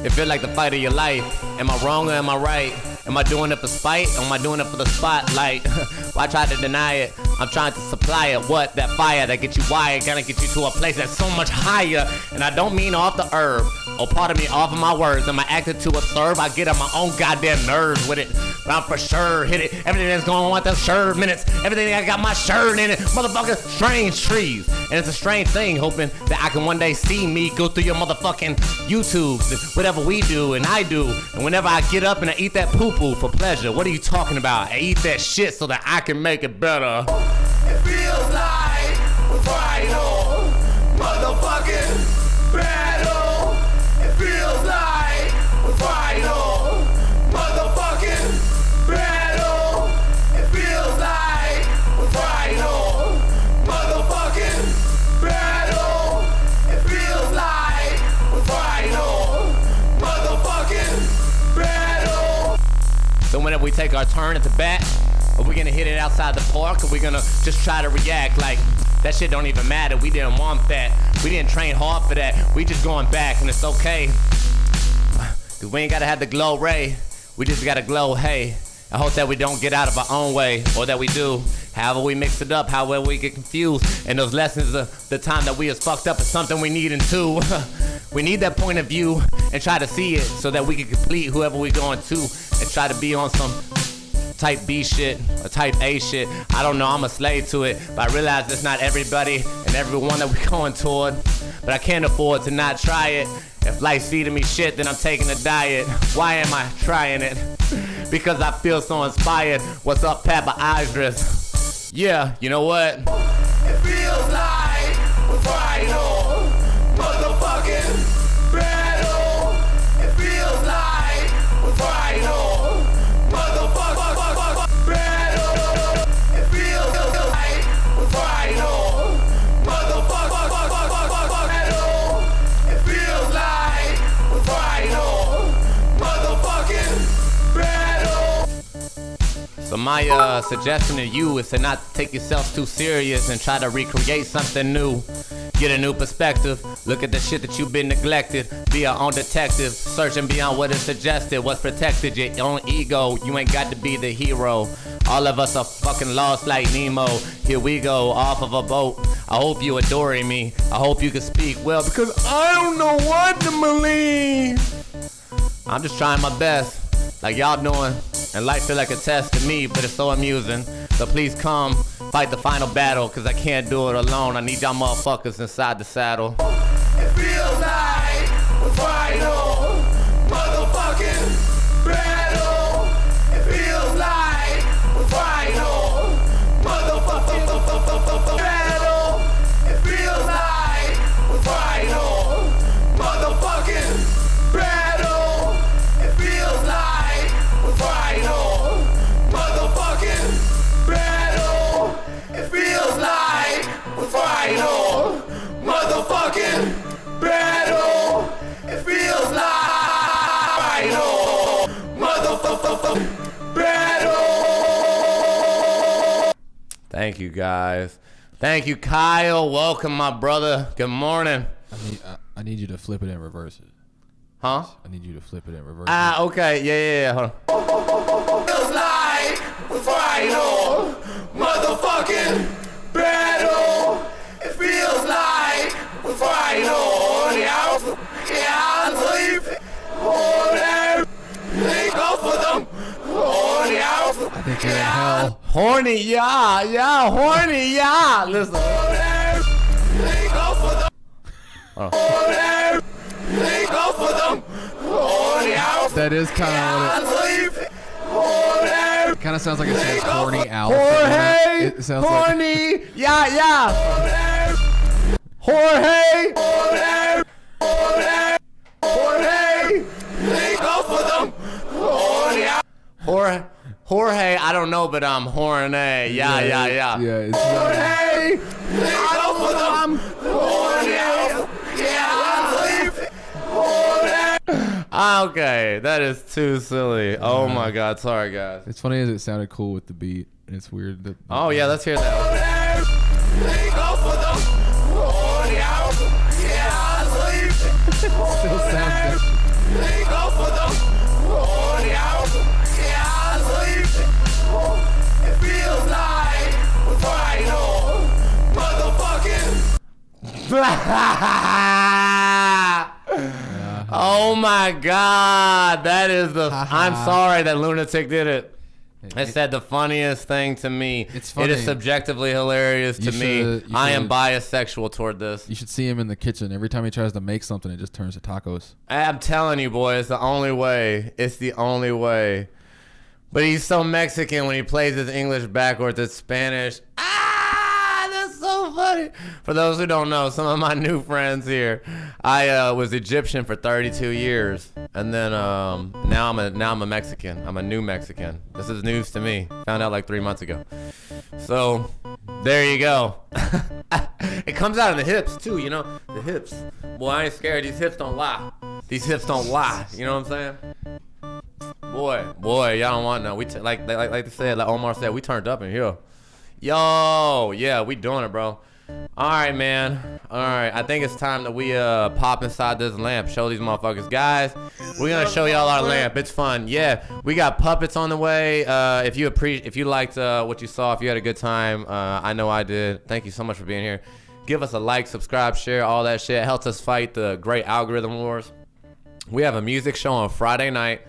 It feel like the fight of your life. Am I wrong or am I right? Am I doing it for spite or am I doing it for the spotlight? Why try to deny it? I'm trying to supply it. What? That fire that gets you wired, gonna get you to a place that's so much higher. And I don't mean off the herb, or pardon me, off of my words. Am I acting to observe? I get on my own goddamn nerves with it. But I'm for sure hit it. Everything that's going on with the shirt minutes. Everything I got my shirt in it. Motherfucker, strange trees. And it's a strange thing, hoping that I can one day see me go through your motherfucking YouTubes and whatever we do and I do. And whenever I get up and I eat that poo-poo for pleasure, what are you talking about? I eat that shit so that I can make it better. It feels like final motherfucking battle. It feels like final motherfucking battle. It feels like final motherfucking battle. It feels like final motherfucking battle. So whenever we take our turn at the bat, are we gonna hit it outside the park? Or we gonna just try to react like that shit don't even matter? We didn't want that. We didn't train hard for that. We just going back and it's okay. Cause we ain't gotta have the glow ray. We just gotta glow, hey. I hope that we don't get out of our own way, or that we do. However we mix it up, however we get confused. And those lessons of the time that we is fucked up is something we need in too. We need that point of view and try to see it so that we can complete whoever we going to and try to be on some type B shit or type A shit. I don't know, I'm a slave to it, but I realize it's not everybody and everyone that we're going toward. But I can't afford to not try it. If life's feeding me shit, then I'm taking a diet. Why am I trying it? Because I feel so inspired. What's up, Papa Idris? Yeah, you know what? It feels like final motherfucking battle. It feels like final motherfucking battle. It feels like final motherfucking battle. It feels like final motherfucking battle. So my suggestion to you is to not take yourself too serious and try to recreate something new. Get a new perspective. Look at the shit that you've been neglected. Be your own detective. Searching beyond what is suggested. What's protected, your own ego. You ain't got to be the hero. All of us are fucking lost like Nemo. Here we go, off of a boat. I hope you adoring me. I hope you can speak well, because I don't know what to believe. I'm just trying my best, like y'all doing. And life feel like a test to me, but it's so amusing. So please come, fight the final battle, cause I can't do it alone. I need y'all motherfuckers inside the saddle. It feels like final motherfucking battle. It feels like final motherfucking battle. It feels like final motherfucking battle. It feels like final motherfucking battle. It feels like final motherfucking Thank you, guys. Thank you, Kyle. Welcome, my brother. Good morning. I need you to flip it and reverse it. Huh? I need you to flip it and reverse Ah, okay. Yeah. Hold on. Feels like the final motherfucking battle. It feels like the final. Yeah, sleep. They go for them. I think you're in hell. Horny, yeah, horny, yeah. Listen. They go for them. Oh. They go for them. That is kind of what it kind of sounds like. It says horny Alf. Jorge, It sounds horny, yeah. Jorge, they go for them. Jorge, I don't know, but I'm horny, yeah. Yeah, it's Hey, They go for them. okay, that is too silly. Oh my God, sorry guys. It's funny as it sounded cool with the beat. It's weird that. Oh yeah, let's hear that. They go for them. Still sounds good. They go for them. It feels like the final motherfucking. Oh my God, that is the. I'm sorry that lunatic did it. It said the funniest thing to me. It's funny. It is subjectively hilarious to me. I am bisexual toward this. You should see him in the kitchen. Every time he tries to make something, it just turns to tacos. I'm telling you, boy, it's the only way. It's the only way. But he's so Mexican when he plays his English backwards. It's Spanish. That's so funny. For those who don't know, some of my new friends here, I was Egyptian for 32 years, and then now I'm a Mexican. I'm a new Mexican. This is news to me. Found out like 3 months ago. So there you go. It comes out in the hips too, you know. The hips. Boy, I ain't scared. These hips don't lie. These hips don't lie. You know what I'm saying? Boy, y'all don't want no. We like they said, like Omar said, we turned up in here. Yo, yeah, we doing it, bro. All right, man. All right, I think it's time that we pop inside this lamp. Show these motherfuckers, guys. We're gonna show y'all our lamp. It's fun. Yeah, we got puppets on the way. If you liked what you saw, if you had a good time, I know I did. Thank you so much for being here. Give us a like, subscribe, share, all that shit. It helps us fight the great algorithm wars. We have a music show on Friday night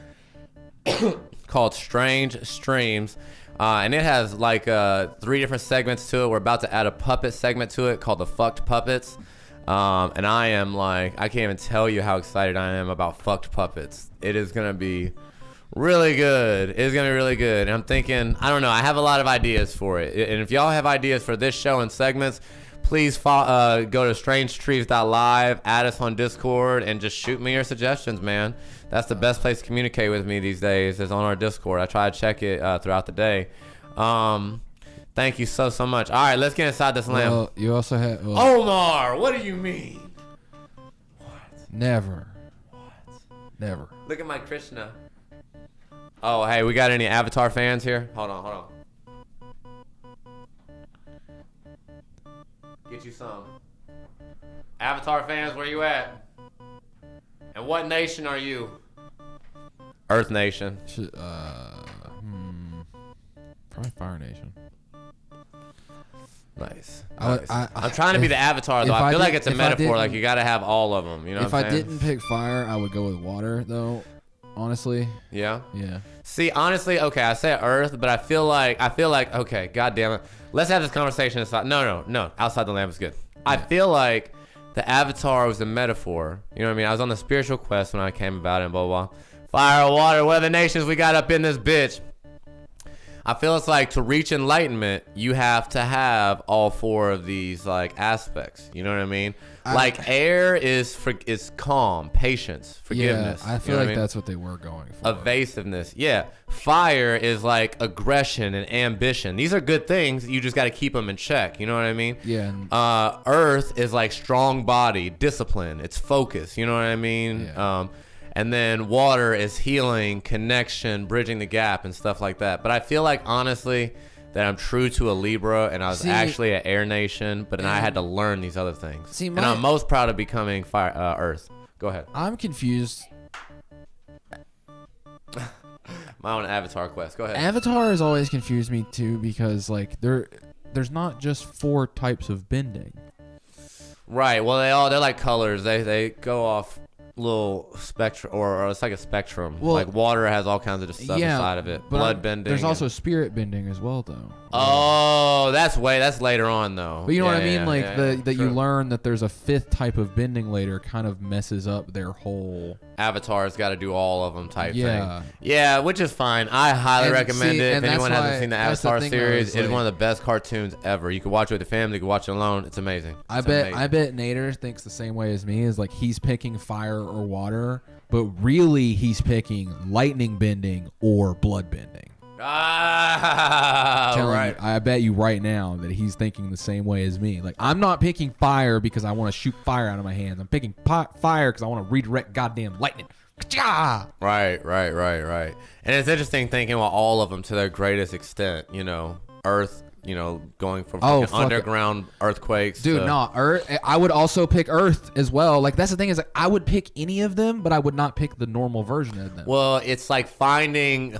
called Strange Streams. And it has like 3 different segments to it. We're about to add a puppet segment to it called the Fucked Puppets. And I am like, I can't even tell you how excited I am about Fucked Puppets. It is going to be really good. It's going to be really good. And I'm thinking, I don't know, I have a lot of ideas for it. And if y'all have ideas for this show and segments, please go to strangetrees.live, add us on Discord, and just shoot me your suggestions, man. That's the best place to communicate with me these days is on our Discord. I try to check it throughout the day. Thank you so much. All right, let's get inside this lamp. Well, you also have... Omar, what do you mean? Never. Never. Look at my Krishna. Oh, hey, we got any Avatar fans here? Hold on. Get you some. Avatar fans, where you at? And what nation are you? Earth Nation. Probably Fire Nation. Nice. I'm trying to be the Avatar, though. I feel like it's a metaphor. Like, you got to have all of them. You know if what I'm saying? I didn't pick fire, I would go with water, though. Honestly. Yeah? Yeah. See, honestly, okay, I said Earth, but I feel like, okay, God damn it. Let's have this conversation inside. No. Outside the lamp is good. Yeah. I feel like the Avatar was a metaphor. You know what I mean? I was on the spiritual quest when I came about it and blah, blah, blah. Fire, water, what are the nations we got up in this bitch? I feel it's like to reach enlightenment, you have to have all 4 of these like aspects. You know what I mean? Like air is calm, patience, forgiveness. Yeah, I feel like that's what they were going for. Evasiveness. Yeah. Fire is like aggression and ambition. These are good things. You just got to keep them in check. You know what I mean? Yeah. Earth is like strong body, discipline. It's focus. You know what I mean? Yeah. And then water is healing, connection, bridging the gap, and stuff like that. But I feel like, honestly, that I'm true to a Libra and I was See- actually an Air Nation, but then I had to learn these other things. See, and I'm most proud of becoming Earth. Go ahead. I'm confused. My own Avatar quest. Go ahead. Avatar has always confused me too because like there's not just 4 types of bending. Right. Well, they're like colors. They go off little spectrum, or it's like a spectrum. Well, like water has all kinds of stuff inside of it. but Blood bending. There's also spirit bending as well, though. Oh, that's later on though. But you know what I mean? That you True. learn that there's a 5th type of bending later kind of messes up their whole. Avatar's got to do all of them type Yeah. thing. Yeah, which is fine. I highly And recommend see, it. If and that's anyone hasn't why- seen the that's the Avatar thing, though, series, is it's like- one of the best cartoons ever. You can watch it with your family, you can watch it alone. It's amazing. I It's bet amazing. Nader thinks the same way as me. Is like he's picking fire or water, but really he's picking lightning bending or blood bending. Telling Right. you, I bet you right now that he's thinking the same way as me. Like, I'm not picking fire because I want to shoot fire out of my hands. I'm picking fire because I want to redirect goddamn lightning. Ka-cha! Right. And it's interesting thinking about all of them to their greatest extent. You know, Earth. You know, going from Oh, fucking fuck it. underground earthquakes. Dude, to, no, Earth. I would also pick Earth as well. Like, that's the thing is, like, I would pick any of them, but I would not pick the normal version of them. Well, it's like finding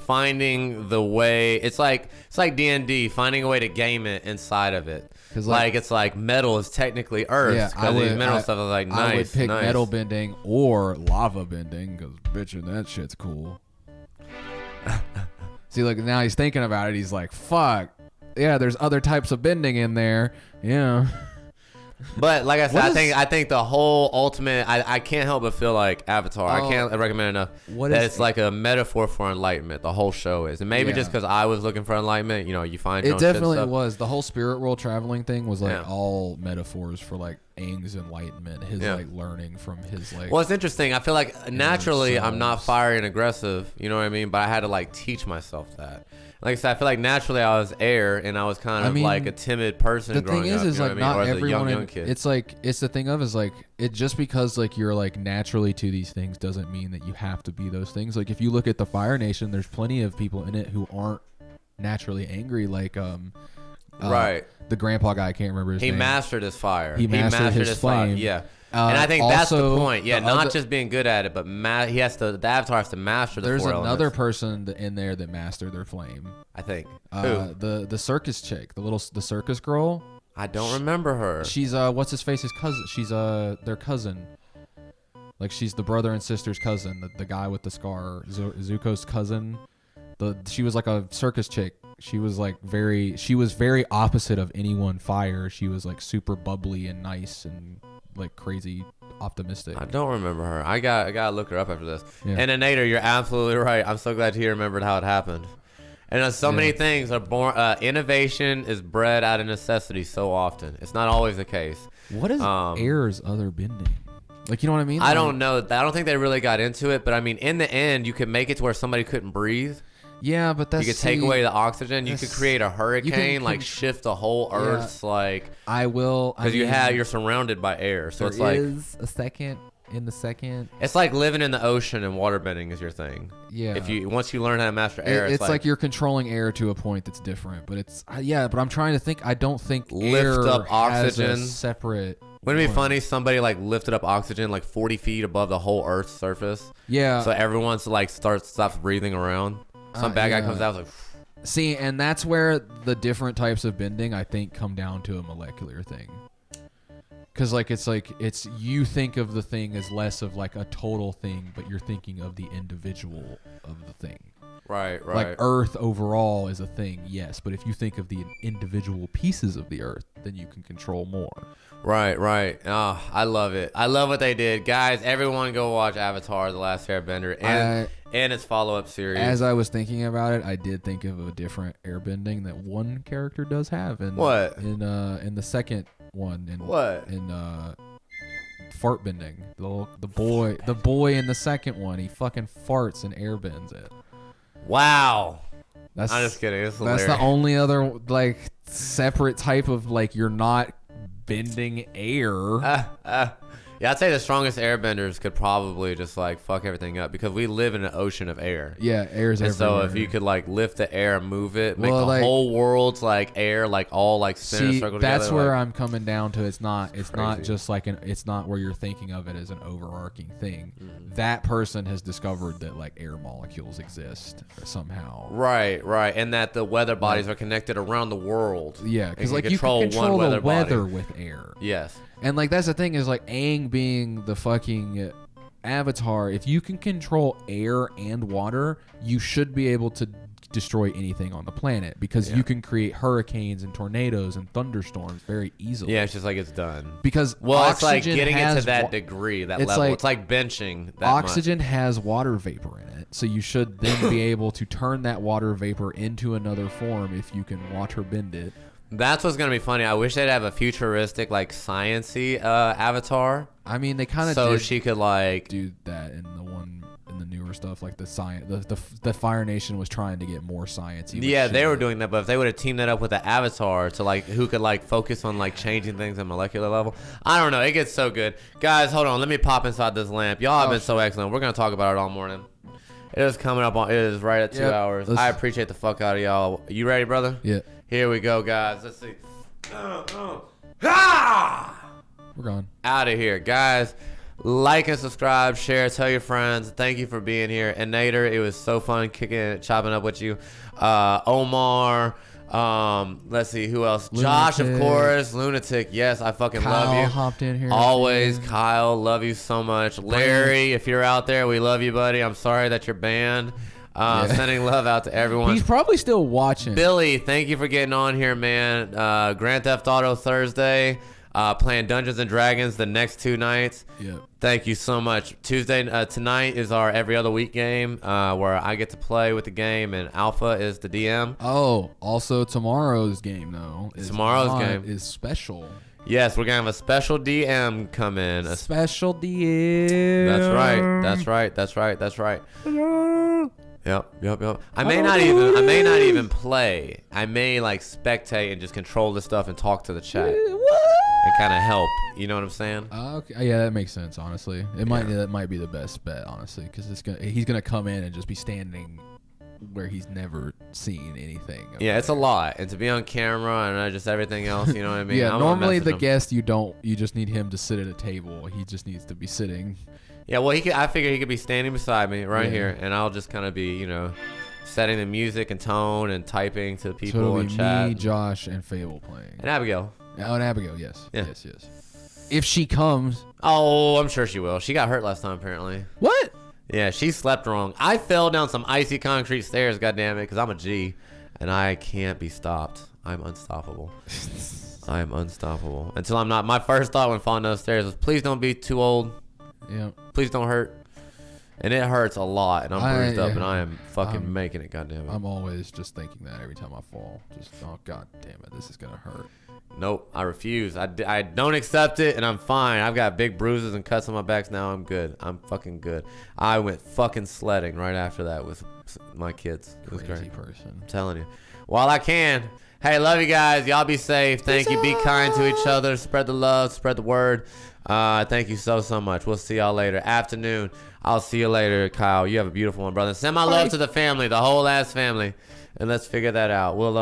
the way. It's like D&D, finding a way to game it inside of it. 'Cause, Like it's like metal is technically Earth. Yeah, because these mineral stuff is like nice. I would pick nice. metal bending or lava bending because bitch, that shit's cool. See, like now he's thinking about it. He's like, "Fuck, yeah." There's other types of bending in there. Yeah. But like I said, What is- I think the whole ultimate. I can't help but feel like Avatar. I Oh. can't recommend enough. What that is- it's like a metaphor for enlightenment. The whole show is, and maybe Yeah. just because I was looking for enlightenment, you know, you find your It own shit definitely stuff. was. The whole spirit world traveling thing was like Yeah. all metaphors for like Aang's enlightenment, his Yeah. like learning from his like. Well, it's interesting. I feel like naturally I'm not souls. fiery and aggressive, you know what I mean? But I had to like teach myself that. Like I said, I feel like naturally I was air and I was kind of I mean, like a timid person the growing thing is, up. is you know like what I mean? not Or as a everyone. young kid. It's like it's the thing of is like it just because like you're like naturally to these things doesn't mean that you have to be those things. Like if you look at the Fire Nation, there's plenty of people in it who aren't naturally angry. Like Right. the grandpa guy, I can't remember his He name. mastered his fire. He mastered his fire. flame. Yeah. And I think that's the also, point. Yeah, the not other- just being good at it, but the Avatar has to master the There's four another elements, person in there that mastered their flame. I think. Who? The circus chick, the circus girl. I don't remember her. She's what's his face's cousin. She's their cousin. Like she's the brother and sister's cousin. The guy with the scar, Zuko's cousin. She was like a circus chick. She was very opposite of anyone fire. She was like super bubbly and nice and like crazy optimistic. I don't remember her. I gotta look her up after this. Yeah. And then Nader, you're absolutely right. I'm so glad you remembered how it happened. And so many things are born. Innovation is bred out of necessity so often. It's not always the case. What is air's other bending? Like, you know what I mean? I don't know. I don't think they really got into it. But I mean, in the end, you could make it to where somebody couldn't breathe. Yeah, but that's You could take away the oxygen. You could create a hurricane, like shift the whole Earth's like. I will. Because you're surrounded by air, so there it's like is a second in the second. it's like living in the ocean and waterbending is your thing. Yeah. If you once you learn how to master air, It's like you're controlling air to a point that's different, but it's But I'm trying to think. I don't think Lift air up has a oxygen. separate. Wouldn't it be one. funny? Somebody like lifted up oxygen like 40 feet above the whole Earth's surface. Yeah. So everyone's like stops breathing around. Some bad guy comes out like. See, and that's where the different types of bending I think come down to a molecular thing. Cause it's you think of the thing as less of like a total thing, but you're thinking of the individual of the thing. Right. Like Earth overall is a thing, yes, but if you think of the individual pieces of the Earth, then you can control more. Right. Oh, I love it. I love what they did, guys. Everyone, go watch Avatar: The Last Airbender and its follow-up series. As I was thinking about it, I did think of a different airbending that one character does have. What? In the second one. In fart bending. The boy in the second one, he fucking farts and airbends it. Wow. That's, I'm just kidding. It's That's hilarious. the only other like separate type of like you're not bending air. Yeah, I'd say the strongest airbenders could probably just like fuck everything up because we live in an ocean of air. Yeah, air's And everywhere. so if you could like lift the air and move it, make Well, the like- whole world's like air, like all like spin in a See, circle together. that's where like, I'm coming down to. It's not Crazy. just like it's not where you're thinking of it as an overarching thing. Mm-hmm. That person has discovered that like air molecules exist somehow. Right, and that the weather bodies are connected around the world. Yeah, because And like you can control one the weather weather body. with air. Yes. And like that's the thing is like Aang being the fucking avatar. If you can control air and water, you should be able to destroy anything on the planet because you can create hurricanes and tornadoes and thunderstorms very easily. Yeah, it's just like it's done. Because Well, it's like oxygen getting it has to that wa- degree, that it's level. like It's like benching that oxygen has water vapor in it, so you should then be able to turn that water vapor into another form if you can water bend it. That's what's gonna be funny. I wish they'd have a futuristic, like science-y avatar, I mean, they kind of so did she could like. do that in the newer stuff, like the science. The Fire Nation was trying to get more sciencey. Yeah, they were doing that, but if they would have teamed that up with an avatar to like who could like focus on like changing things at molecular level, I don't know. It gets so good, guys. Hold on, let me pop inside this lamp. Y'all have been so excellent. We're gonna talk about it all morning. It is coming up on. It is right at 2 Yep. hours. Let's- I appreciate the fuck out of y'all. You ready, brother? Yeah, Here we go, guys. Let's see. Ah! we're gone. Out of here, guys. Like and subscribe, share, tell your friends. Thank you for being here. And Nader, it was so fun kicking it, chopping up with you. Omar, let's see who else. Josh, of Lunatic. course. Lunatic, yes, I fucking Kyle love you. hopped in here. Always, Kyle, love you so much. Larry, if you're out there, we love you, buddy. I'm sorry that you're banned. Sending love out to everyone. He's probably still watching. Billy, thank you for getting on here, man. Grand Theft Auto Thursday. Playing Dungeons and Dragons the next 2 nights. Yep. Thank you so much. Tuesday tonight is our every other week game where I get to play with the game and Alpha is the DM. Oh, also tomorrow's game though. Is special. Yes, we're gonna have a special DM come in. Special DM. That's right. Yep. I may not even play. I may like spectate and just control the stuff and talk to the chat and kind of help. You know what I'm saying? Okay, yeah, that makes sense. Honestly, that might be the best bet. Honestly, because he's gonna come in and just be standing where he's never seen anything. Yeah, it's a lot, and to be on camera and just everything else. You know what I mean? Yeah, I'm normally messaging the him. guest you just need him to sit at a table. He just needs to be sitting. Yeah, well, I figure he could be standing beside me right Yeah. here, and I'll just kind of be, setting the music and tone and typing to So people it'll in be chat. me, Josh, and Fable playing. And Abigail. Oh, and Abigail, yes. Yeah. Yes. If she comes. Oh, I'm sure she will. She got hurt last time, apparently. What? Yeah, she slept wrong. I fell down some icy concrete stairs, goddammit, because I'm a G, and I can't be stopped. I'm unstoppable. I am unstoppable. Until I'm not. My first thought when falling down the stairs was, please don't be too old. Yeah. Please don't hurt. And it hurts a lot, and I'm bruised up, yeah. and I am fucking making it, goddammit. I'm always just thinking that every time I fall. Just, oh, god damn it, this is going to hurt. Nope, I refuse. I don't accept it, and I'm fine. I've got big bruises and cuts on my backs now. I'm good. I'm fucking good. I went fucking sledding right after that with my kids. It was Crazy great. person. I'm telling you. While I can. Hey, love you guys. Y'all be safe. Thank you. Be kind to each other. Spread the love. Spread the word. Thank you so much. We'll see y'all later. Afternoon. I'll see you later, Kyle. You have a beautiful one, brother. Send my love to the family, the whole ass family, and let's figure that out. We'll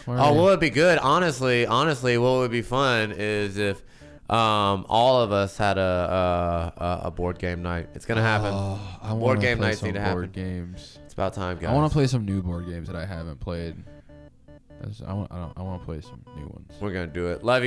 what would be good? Honestly, what would be fun is if all of us had a board game night. It's gonna happen. I Board wanna game play nights some need to happen. board games. It's about time, guys. I want to play some new board games that I haven't played. I want to play some new ones. We're gonna do it. Love you.